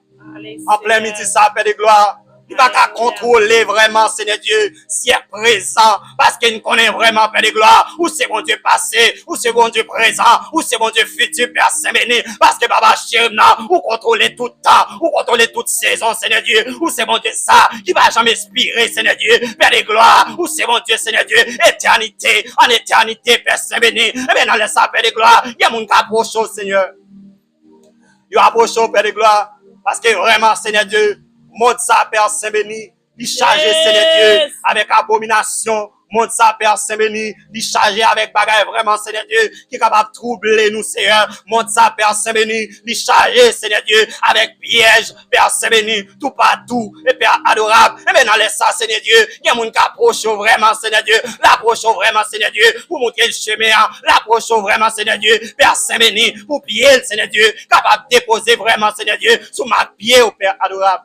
en plein midi ça, Père de gloire. Il va qu'à contrôler vraiment, Seigneur Dieu, si est présent, parce qu'il connaît vraiment, Père de gloire, où c'est bon Dieu passé, où c'est bon Dieu présent, où c'est bon Dieu futur, Père Saint-Béni, parce que Baba Chérim, où contrôler tout temps, où contrôler toute saison, Seigneur Dieu, où c'est bon Dieu ça, qui va jamais expirer, Seigneur Dieu, Père de gloire, où c'est bon Dieu, Seigneur Dieu, éternité, en éternité, Père Saint-Béni, et bien dans le sang, Père de gloire, il y a mon qui approche, Seigneur. Il approche, Père de gloire, parce que vraiment, Seigneur Dieu, monte ça, Père Saint-Béni, il charge, Seigneur Dieu, avec abomination. Monte ça, Père Saint-Béni, il charge avec bagaille vraiment, Seigneur Dieu, qui est capable de troubler nous, Seigneur. Monte ça, Père Saint-Béni, il charge, Seigneur Dieu, avec piège, Père Saint-Béni, tout partout, et Père adorable. Et maintenant, laisse ça, Seigneur Dieu, il y a mon qui approche vraiment, Seigneur Dieu, l'approche vraiment, Seigneur Dieu, pour montrer le chemin, l'approche vraiment, Seigneur Dieu, Père Saint-Béni, pour pied, Seigneur Dieu, capable de déposer vraiment, Seigneur Dieu, sous ma pied, au Père adorable.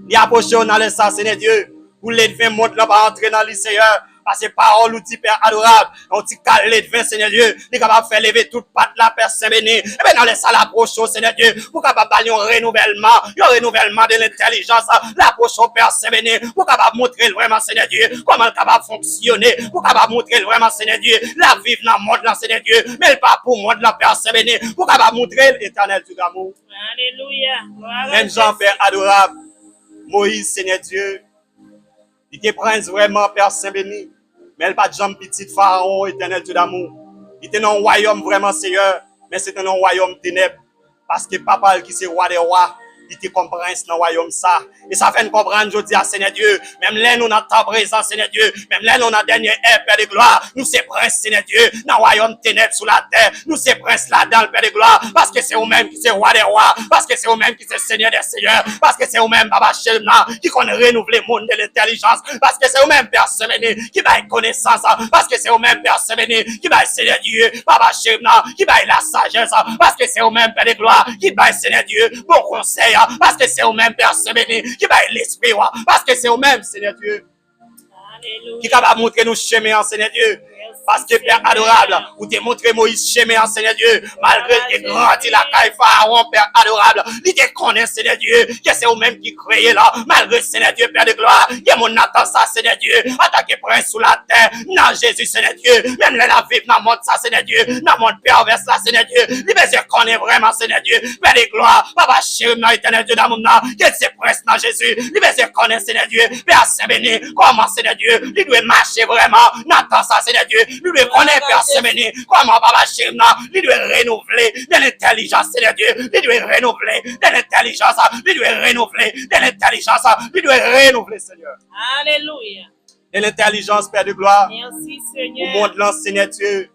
Il approche dans le sang, Seigneur Dieu. Pour les devins monte là, pas entrer dans le Seigneur. Parce que parole ou dit Père adorable. On dit calé devins, Seigneur Dieu. Il est capable de faire lever toute patte là, Père Saint-Béni. Et bien dans les salles approche, Seigneur Dieu. Pour capable d'aller un renouvellement de l'intelligence. L'approche au Père Saint-Béni. Pour capable montrer vraiment, Seigneur Dieu, comment il est capable de fonctionner. Pour capable montrer vraiment, Seigneur Dieu, la vivre dans le monde là, Seigneur Dieu. Mais pas pour le monde là, Père Saint-Béni. Pour capable montrer l'éternel Dieu d'amour. Alléluia. Même Jean, Père adorable. Moïse, Seigneur Dieu, il te prend vraiment, Père Saint-Béni, mais elle pas de jambe petite Pharaon, éternel Dieu d'amour. Il était dans un royaume vraiment, Seigneur, mais c'était un royaume ténèbres, parce que papa qui c'est roi des rois, il te comprend dans le royaume ça. Et ça fait nous comprendre, je dis à Seigneur Dieu, même là, nous dans ta présence, Seigneur Dieu, même là, nous dans la dernière ère, Père de gloire, nous c'est prince, Seigneur Dieu, dans le royaume ténèbres sous la terre, nous c'est prince là-dedans, Père de gloire, parce que c'est vous-même qui c'est roi des rois, parce que c'est vous-même qui c'est Seigneur des seigneurs, parce que c'est vous-même, Baba Chelna, qui connaît renouveler le monde de l'intelligence, parce que c'est vous-même, Père Saint-Béni, qui va connaissance, parce que c'est vous-même, Père Saint-Béni, qui va Seigneur Dieu, Baba Chelna, qui va la sagesse, parce que c'est vous-même, Père de gloire, qui va Seigneur Dieu, bon conseil, parce que c'est vous-même, Père Saint-Béni, qui va l'esprit, parce que c'est vous-même, Seigneur Dieu. qui est capable de montrer nous chemin, Seigneur Dieu. Parce que Père adorable, vous te montré Moïse chemin, Seigneur Dieu, malgré qu'il grandit la caille Pharaon, Père adorable, il te connaît, Seigneur Dieu, que c'est vous-même qui créez là, malgré, Seigneur Dieu, Père de gloire, que mon attend ça, Seigneur Dieu, attaquer prince sous la terre, non, Jésus, Seigneur Dieu, même la vie dans le monde, ça, Seigneur Dieu, dans le monde perverse, là, Seigneur Dieu, il me connaît vraiment, Seigneur Dieu, Père de gloire, Papa chéri, non, éternel Dieu, dans mon nom, que c'est prince, non, Jésus, il me connaît, Seigneur Dieu, Père Saint-Béni, comment, Seigneur Dieu, il doit marcher vraiment, n'attend ça, Seigneur Dieu, il doit connaître, Père Saint-Béni, comment, Papa chéri, non, il doit renouveler de l'intelligence, Seigneur Dieu, il doit renouveler de l'intelligence, il doit renouveler de l'intelligence, il doit renouveler, Seigneur. Alléluia. De l'intelligence, Père de gloire. Merci, Pour Seigneur. monde là, Seigneur Dieu,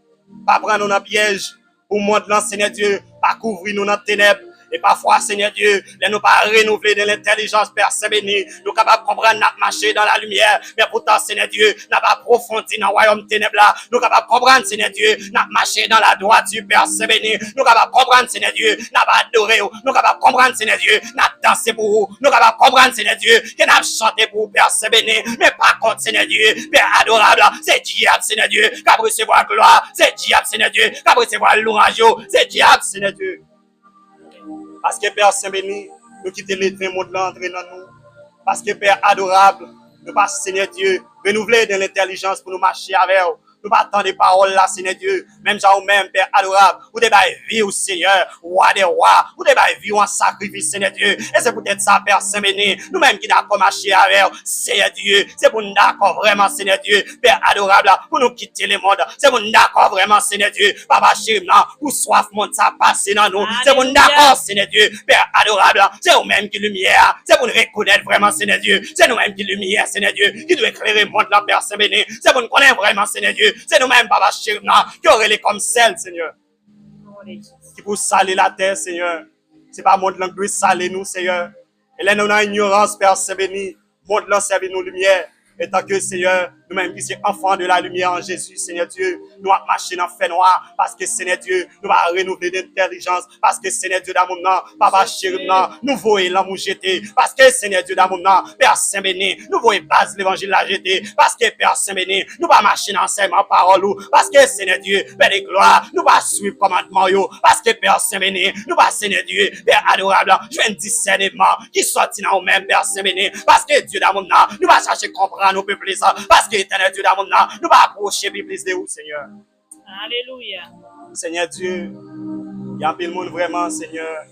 pas prendre nous dans le piège. Pour monde là, Seigneur Dieu, pas couvrir nous dans les ténèbres. Et parfois, Seigneur Dieu, ne nous pas renouveler de l'intelligence, Père Saint-Béni. Nous capables de comprendre notre marcher dans la lumière. Mais pourtant, Seigneur Dieu, n'a pas approfondi dans le royaume ténèbres là. Nous capables de comprendre, Seigneur Dieu, n'a marché dans la droiture, Père Saint-Béni. Nous capables de comprendre, Seigneur Dieu, n'a pas adoré. Nous capables de comprendre, Seigneur Dieu, n'a dansé pour vous. Nous capables de comprendre, Seigneur Dieu, que n'a chanté pour vous, Père Saint-Béni. Mais par contre, Seigneur Dieu, Père adorable, c'est diable, Seigneur Dieu, qui a recevoir gloire. C'est diable, Seigneur Dieu, qui a recevoir louange. C'est diable, Seigneur Dieu. Parce que Père Saint-Béni, nous quittons les deux mondes là, entrer dans nous. Parce que Père adorable, nous pas, Seigneur Dieu, renouveler de l'intelligence pour nous marcher avec vous. Nous pas attendre des paroles là, Seigneur Dieu. Même genre, même Père adorable, vous devez vivre, Seigneur, roi des rois. Vous devez vivre en sacrifice, Seigneur Dieu. Et c'est peut-être ça, Père Saint-Béni. Nous-mêmes qui d'accord marcher avec vous, Seigneur Dieu. C'est pour nous d'accord vraiment, Seigneur Dieu. Père adorable, pour nous quitter le monde. C'est pour nous d'accord vraiment, Seigneur Dieu. Papa chéri, pour soif, monde ça passe dans nous. C'est pour nous d'accord, Seigneur Dieu. Père adorable, c'est nous-mêmes qui lumière. C'est pour nous reconnaître vraiment, Seigneur Dieu. C'est nous-mêmes qui lumière, Seigneur Dieu. Qui doit éclairer le monde là, Père Saint-Béni. C'est pour nous connaître vraiment, Seigneur Dieu. C'est nous-mêmes, Papa chéri, qui aurait les comme sel, Seigneur. Qui pour saler la terre, Seigneur. C'est pas monde là qui doit saler nous, Seigneur. Et là, nous avons ignorance, Père Saint-Béni. Monde là, servez nous lumière. Et tant que, Seigneur, nous-mêmes qui sommes enfants de la lumière en Jésus, Seigneur Dieu, nous allons marcher dans le fait noir. Parce que, Seigneur Dieu, nous allons renouveler l'intelligence. Parce que, Seigneur Dieu, dans mon nom, Papa chéri, nous voyons l'amour jeter. Parce que, Seigneur Dieu, dans mon nom, Père Saint-Béni, nous voyons base l'évangile la jeter. Parce que, Père Saint-Béni, nous allons marcher dans l'enseignement parole. Parce que, Seigneur Dieu, Père de gloire, nous allons suivre le commandement. Parce que, Père Saint-Béni, nous allons, Seigneur Dieu, Père adorable, je viens de discernement qui sortit dans nous-mêmes, Père Saint-Béni. Parce que, Dieu, dans mon nom, nous allons chercher à comprendre nos peuples. Parce que, éternel Dieu, dans mon nom, nous allons approcher l'Église de vous, Seigneur. Alléluia. Seigneur Dieu, il y a un peu de monde vraiment, Seigneur,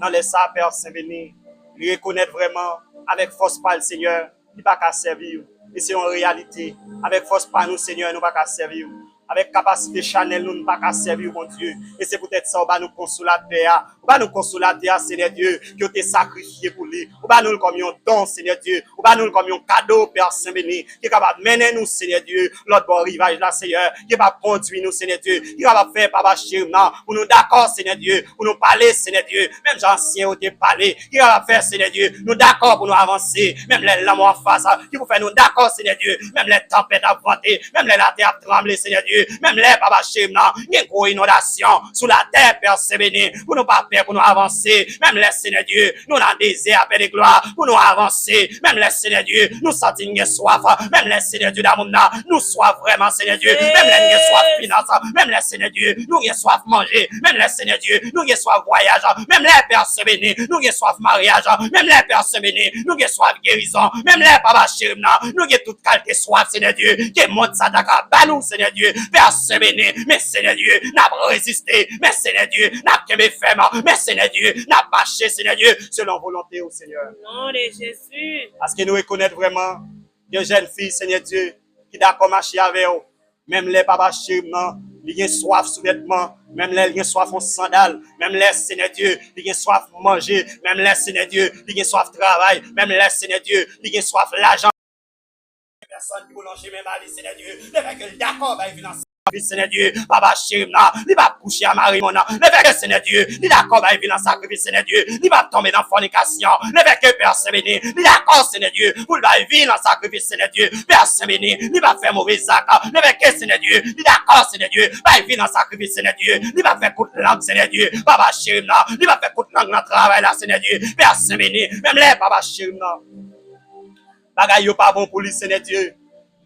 dans les saints, Père Saint-Béni, il reconnaît vraiment, avec force par le Seigneur, il n'y a pas qu'à servir. Et c'est en réalité, avec force par nous, Seigneur, nous ne pas qu'à servir. Avec capacité Chanel, nous ne pas qu'à servir, mon Dieu. Et c'est peut-être ça, on va nous consolater. On va nous consolater, Seigneur Dieu, qui ont été sacrifiés pour lui. On va nous comme un don, Seigneur Dieu. On va nous comme un cadeau, Père Saint-Béni, qui est capable de mener nous, Seigneur Dieu, l'autre bon rivage là, Seigneur, qui est capable de conduire nous, Seigneur Dieu, qui est capable de faire, Papa chéri, pour nous d'accord, Seigneur Dieu, pour nous parler, Seigneur Dieu, même j'ancien ont parlé, qui est capable de faire, Seigneur Dieu, nous d'accord pour nous avancer, même les lames en face, qui vous fait nous d'accord, Seigneur Dieu, même les tempêtes à vanter, même les la terre trembler, Seigneur Dieu, même les Papa chéri, il y a une grosse inondation sous la terre, Père Saint-Béni, pour nous pas faire, pour nous avancer, même les Seigneur Dieu, nous dans le désert, Père de gloire, pour nous avancer, même les Seigneur Dieu, nous sentons une soif, même les Seigneur Dieu d'amour, nous soif vraiment, Seigneur Dieu, même les soif finance, même les Seigneur Dieu, nous avons soif manger, même les Seigneur Dieu, nous avons soif voyage, même les Père Saint-Béni, nous avons soif mariage, même les Père Saint-Béni, nous avons soif guérison, même les Papa chéri, nous avons toute qualité soif, Seigneur Dieu, qui monte ça d'accord, nous, Seigneur Dieu, Père Saint-Béni, mais Seigneur Dieu, n'a pas résisté, mais Seigneur Dieu, n'a pas ferme, mais Seigneur Dieu, n'a pas marché, Seigneur Dieu, selon volonté au Seigneur. Nom de Jésus. Parce que nous reconnaissons vraiment des jeunes filles, Seigneur Dieu, qui d'accord marcher avec eux, même les papas chéri, ils ont soif sous vêtements, même les ont soif en sandales, même les Seigneur Dieu, ils ont soif manger, même les Seigneur Dieu, ils ont soif travail, même les Seigneur Dieu, ils ont soif l'argent. Personne qui veut longer même à Seigneur Dieu, le fait que d'accord, il vient Seigneur Dieu, Papa chéri, il va coucher à Marie, mon le fait que Seigneur Dieu, il d'accord, il vient dans sacrifice, Seigneur Dieu, il va tomber dans fornication, le fait que Père Saint-Béni, il d'accord, Seigneur Dieu, pour il vient dans sacrifice, Seigneur Dieu, Père Saint-Béni, il va faire mauvais actes, le fait que Seigneur Dieu, il d'accord, Seigneur Dieu, il vient dans sacrifice, Seigneur Dieu, il va faire coup de langue, Seigneur Dieu, Papa chéri, il va faire coup de langue dans le travail, là, Seigneur Dieu, Père Saint-Béni, même les Papa chéri, bagaille pas bon pour lui, Seigneur Dieu.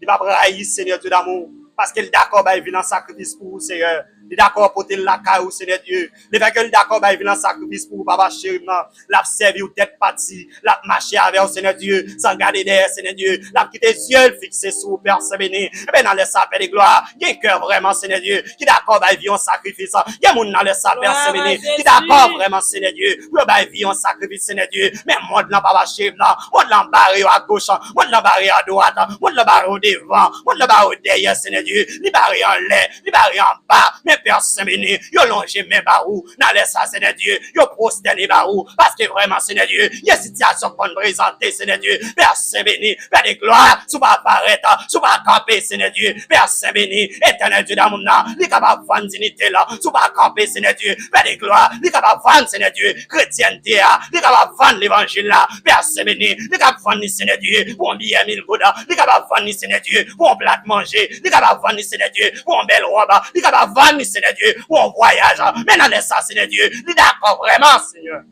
Il va brailler, Seigneur Dieu d'amour. Parce qu'il est d'accord, il vient en sacrifice pour vous, Seigneur. Il est d'accord pour te la caille, Seigneur Dieu. Il est d'accord, il vient en sacrifice pour vous, Papa chéri. L'a servi ou tête partie. L'a marché avec vous, Seigneur Dieu. Sans garder derrière, Seigneur Dieu. L'a quitté les yeux fixés sur vous, Père Saint-Béni. Eh bien, dans le sapin de gloire, il y a un cœur vraiment, Seigneur Dieu. Qui est d'accord, il vient en sacrifice. Il y a un monde dans le sapin, Père Saint-Béni. Qui est d'accord vraiment, Seigneur Dieu. Il vient en sacrifice, Seigneur Dieu. Mais moi, là, Papa chéri, moi, là, barré à gauche. Moi, là, barré à droite. Moi, là, barré au devant. Moi, là, barré au derrière, Seigneur Dieu. Li barré en l'air, li barré en bas. Mais Père Saint-Béni, yo longé mes barou. Dans les ça, Seigneur Dieu. Yo prosterné barou. Parce que vraiment, Seigneur Dieu, il y a une situation qu'on présenter, Seigneur Dieu. Père Saint-Béni, Père de gloire, sous pas apparaître, sous pas camper, Seigneur Dieu. Père Saint-Béni, éternel Dieu d'amour, li capable de vendre dignité là, sous pas camper, Seigneur Dieu. Père de gloire, li capable de vendre, Seigneur Dieu. Chrétienté, li capable de vendre l'évangile là. Père Saint-Béni, li capable de vendre, Seigneur Dieu. Pour un billet 1000 gouda, li capable de vendre, Seigneur Dieu. Pour un plat de manger, li capable de vendre, Seigneur Dieu. Pour un bel robe, li capable de vendre, Seigneur Dieu. Pour un voyage, mais dans les ça, Seigneur Dieu. Li d'accord vraiment, Seigneur.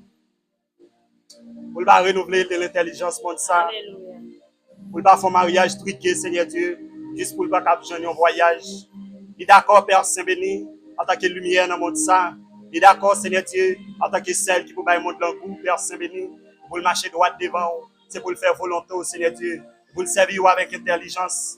Pour pas renouveler de l'intelligence, monde ça. Pour pas faire un mariage truqué, Seigneur Dieu. Juste pour pas capter un voyage. Il est d'accord, Père Saint-Béni, en tant que lumière dans le monde ça. Il est d'accord, Seigneur Dieu, en tant que celle qui peut pas monter dans le goût, Père Saint-Béni, pour le marcher droit devant. C'est pour le faire volonté, Seigneur Dieu. Pour le servir avec intelligence.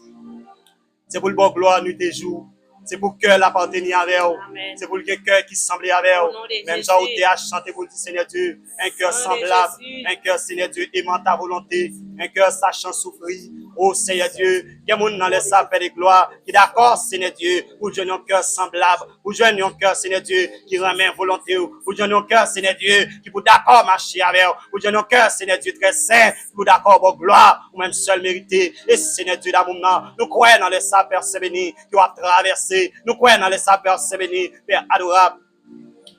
C'est pour le bon gloire, nuit et jour. C'est pour que cœur l'appartenir avec vous. C'est pour le cœur qui semblait avec vous. Même ça, au TH, chantez pour le Seigneur Dieu. Un cœur semblable. Un cœur, Seigneur Dieu, aimant ta volonté. Un cœur sachant souffrir. Oh Seigneur Dieu, il y a monde dans les sapins de gloire qui est d'accord, Seigneur Dieu, pour jouer un cœur semblable, pour jouer un cœur, Seigneur Dieu, qui remet volonté, pour jouer un cœur, Seigneur Dieu, qui peut d'accord marcher avec vous, pour jouer un cœur, Seigneur Dieu, très saint, pour d'accord, pour gloire, ou même seul mérité. Et Seigneur Dieu, d'amour, nous croyons dans les sapins, Père béni, qui va traverser, nous croyons dans les sapins, Père béni, Père adorable,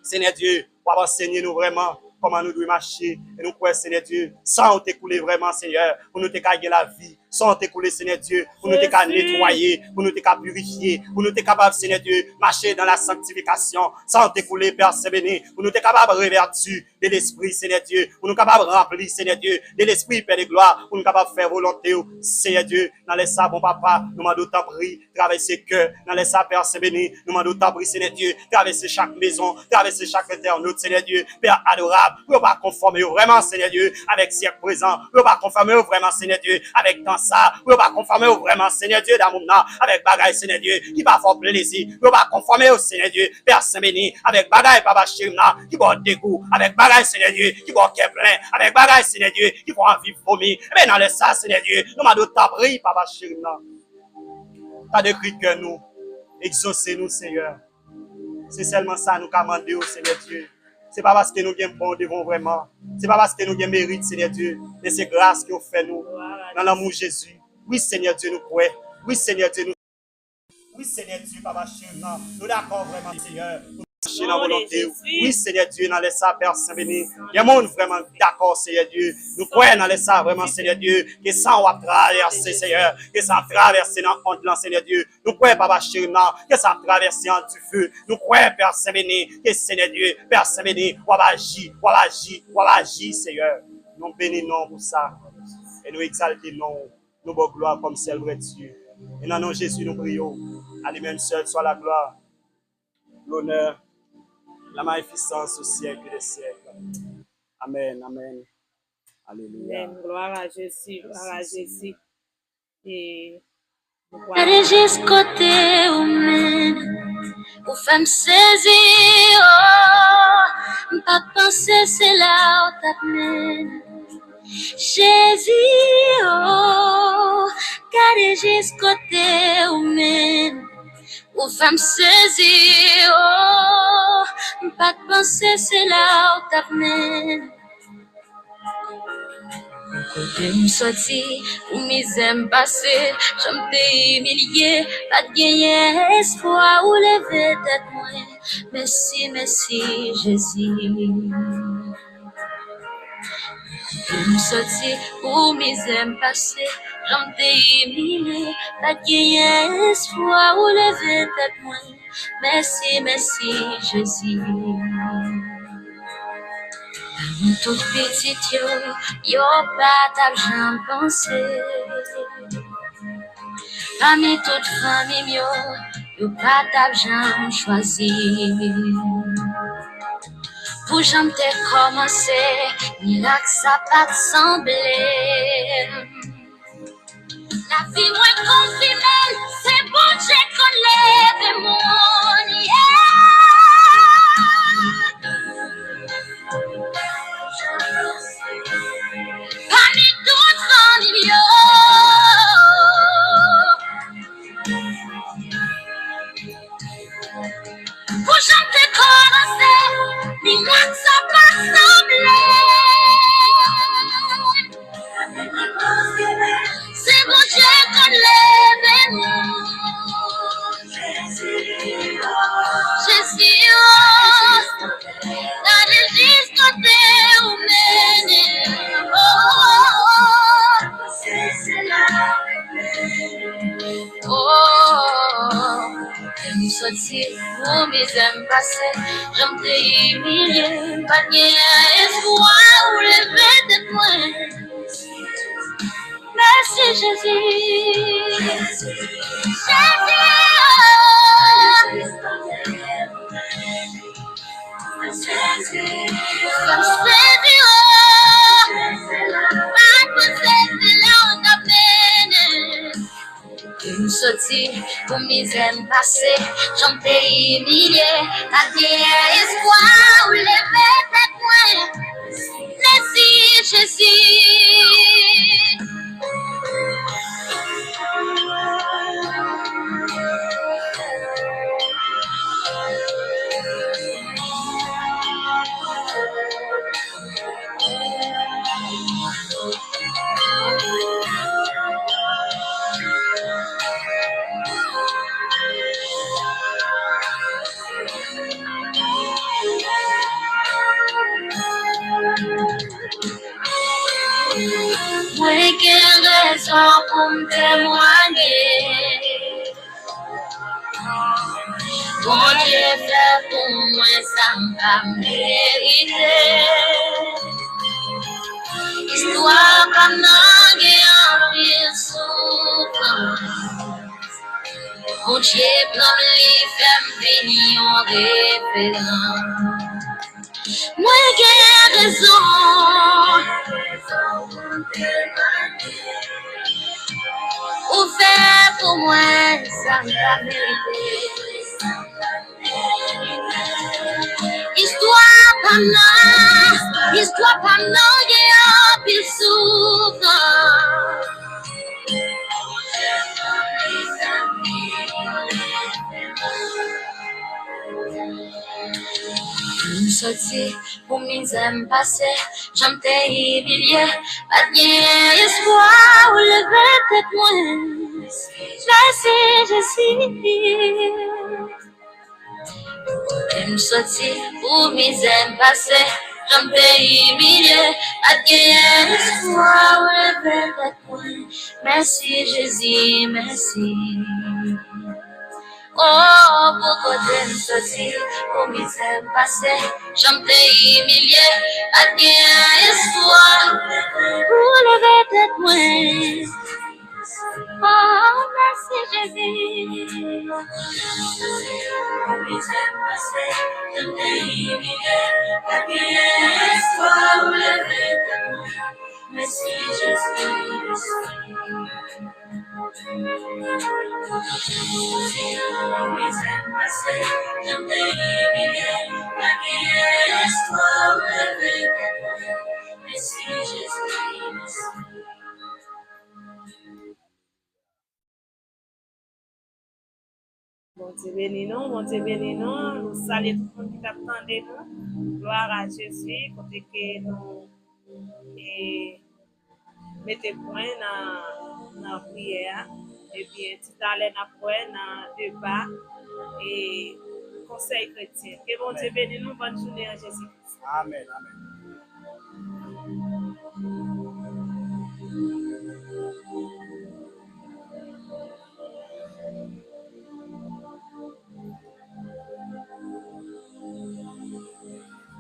Seigneur Dieu, pour enseigner nous vraiment comment nous devons marcher. Et nous croyons, Seigneur Dieu, sans t'écouler vraiment, Seigneur, pour nous t'écarter la vie, sans t'écouler, Seigneur Dieu, pour nous t'écarter nettoyer, pour nous t'écarter purifier, pour nous t'écarter capable, Seigneur Dieu, marcher dans la sanctification, sans t'écouler, Père Saint-Béni, pour nous t'écarter capable de revertir de l'esprit, Seigneur Dieu, pour nous capable de remplir, Seigneur Dieu, de l'esprit, Père de gloire, pour nous capable de faire volonté, Seigneur Dieu, dans les sables, bon papa, nous m'en d'autant pris, traverser cœur, dans les sables, Père Saint-Béni, nous m'en d'autant pris, Seigneur Dieu, traverser chaque maison, traverser chaque internaute, Seigneur Dieu, Père adorable, pour ne pas conformer vraiment, Seigneur Dieu, avec siècle présent, pour ne pas conformer vraiment, Seigneur Dieu, avec dans ça, pour ne pas conformer vraiment, Seigneur Dieu, d'amour, avec bagaille, Seigneur Dieu, qui va faire plaisir, pour ne pas conformer au Seigneur Dieu, Père Saint-Béni, avec bagaille, Papa Chirna, qui va dégoût, avec bagaille, Seigneur Dieu, qui va qu'est plein, avec bagaille, Seigneur Dieu, qui va en vivre vomir, mais dans le ça, Seigneur Dieu, nous m'en d'autant pris, Papa Chirna, t'as décrit que nous, exaucez-nous, Seigneur. C'est seulement ça nous commandons, Seigneur Dieu. C'est pas parce que nous sommes bons devant vraiment. C'est pas parce que nous avons mérite, Seigneur Dieu. Mais c'est grâce que vous faites nous. Dans l'amour de Jésus. Oui, Seigneur Dieu, nous croyons. Oui, Seigneur Dieu, nous. Oui, Seigneur Dieu, Papa Chirna. Nous d'accord vraiment, Seigneur. Dans la volonté. Oui, Seigneur Dieu, dans les sables, Père Saint-Béni. Il y a monde vraiment d'accord, Seigneur Dieu. Nous croyons dans les sables, vraiment, Seigneur Dieu, que ça on va traverser, Seigneur, que ça traverser dans le honte, Seigneur Dieu. Nous croyons, Papa Chirna, que ça traverser en du feu. Nous croyons, Père Saint-Béni, que Seigneur Dieu, Père Saint-Béni, on va agir, Seigneur. Nous bénissons pour ça. Et nous exaltons nos bonnes gloires comme celle de Dieu. Et dans le nom de Jésus, nous prions. À lui-même seul soit la gloire, l'honneur, la magnificence au siècle des siècles. Amen, amen. Alléluia. Amen. Gloire à Jésus, gloire à Jésus. Et allez jusqu'au côté où mène, où femme saisir, oh, pas penser c'est là où t'amène. Jésus, oh, allez jusqu'au côté où mène, où femme saisir, oh, pas penser c'est là où t'amène. Côté me sorti, où mes aime passer, j'aime t'ai humilié, pas de gagner espoir ou lever tête moins. Merci, merci, Jésus. Côté me sorti, où mes aime passer, j'aime t'ai humilié, pas de gagner espoir ou lever tête moins. Merci, merci, Jésus. Toute petite yo pas ta j'en pensé. Parmi toute famille, yo pas d'argent choisi. Pour j'en t'ai commencé, miracle ça pas semblé. La vie moins confirmée, c'est bon j'ai qu'on lève mon parmi toutes familles. Pour j'en t'ai commencé, miracle ça pas semblé. C'est bon Dieu qu'on lève mon Jésus, la régisse côté où mène. Me sorti pour mes âmes passées, j'en t'ai humilié, pas de espoir ou lever de moi. Merci Jésus, me sorti pour mes âmes passées, j'en t'ai humilié, pas d'espoir ou lever de moi. Merci Jésus. Moi quelle raison pour me témoigner. Bon Dieu fait pour moi ça m'a mérité. Histoire comme nangue en ville souffrance. Bon Dieu pour me fait venir en référence. Moi quelle raison ou faire pour moi ça m'a mérité. Histoire pendant qu'il y a souffre. Me sorti pour mes âmes passées, j'en t'ai humilié, pas d'espoir ou lever tête moins. Merci Jésus. Me sorti pour mes âmes passées, j'en t'ai humilié, pas d'espoir ou lever tête moins. Merci Jésus, merci. Oh, pour côté me sorti, pour mes âmes passées, j'en t'ai humilié, pas d'espoir pour lever tête moins. Oh, merci Jésus. Pour mes âmes passées, j'en t'ai humilié, pas d'espoir pour lever tête moins. Merci Jésus. Bon Dieu béni nous, bon Dieu béni nous, nous saluons tout le monde qui t'attendait nous. Gloire à Jésus, côté que nous mettez point dans la prière. Et bien, tout à l'heure, nous avons dans le débat et conseil chrétien. Que bon Dieu bénisse nous, bonne journée à Jésus-Christ. Amen, amen.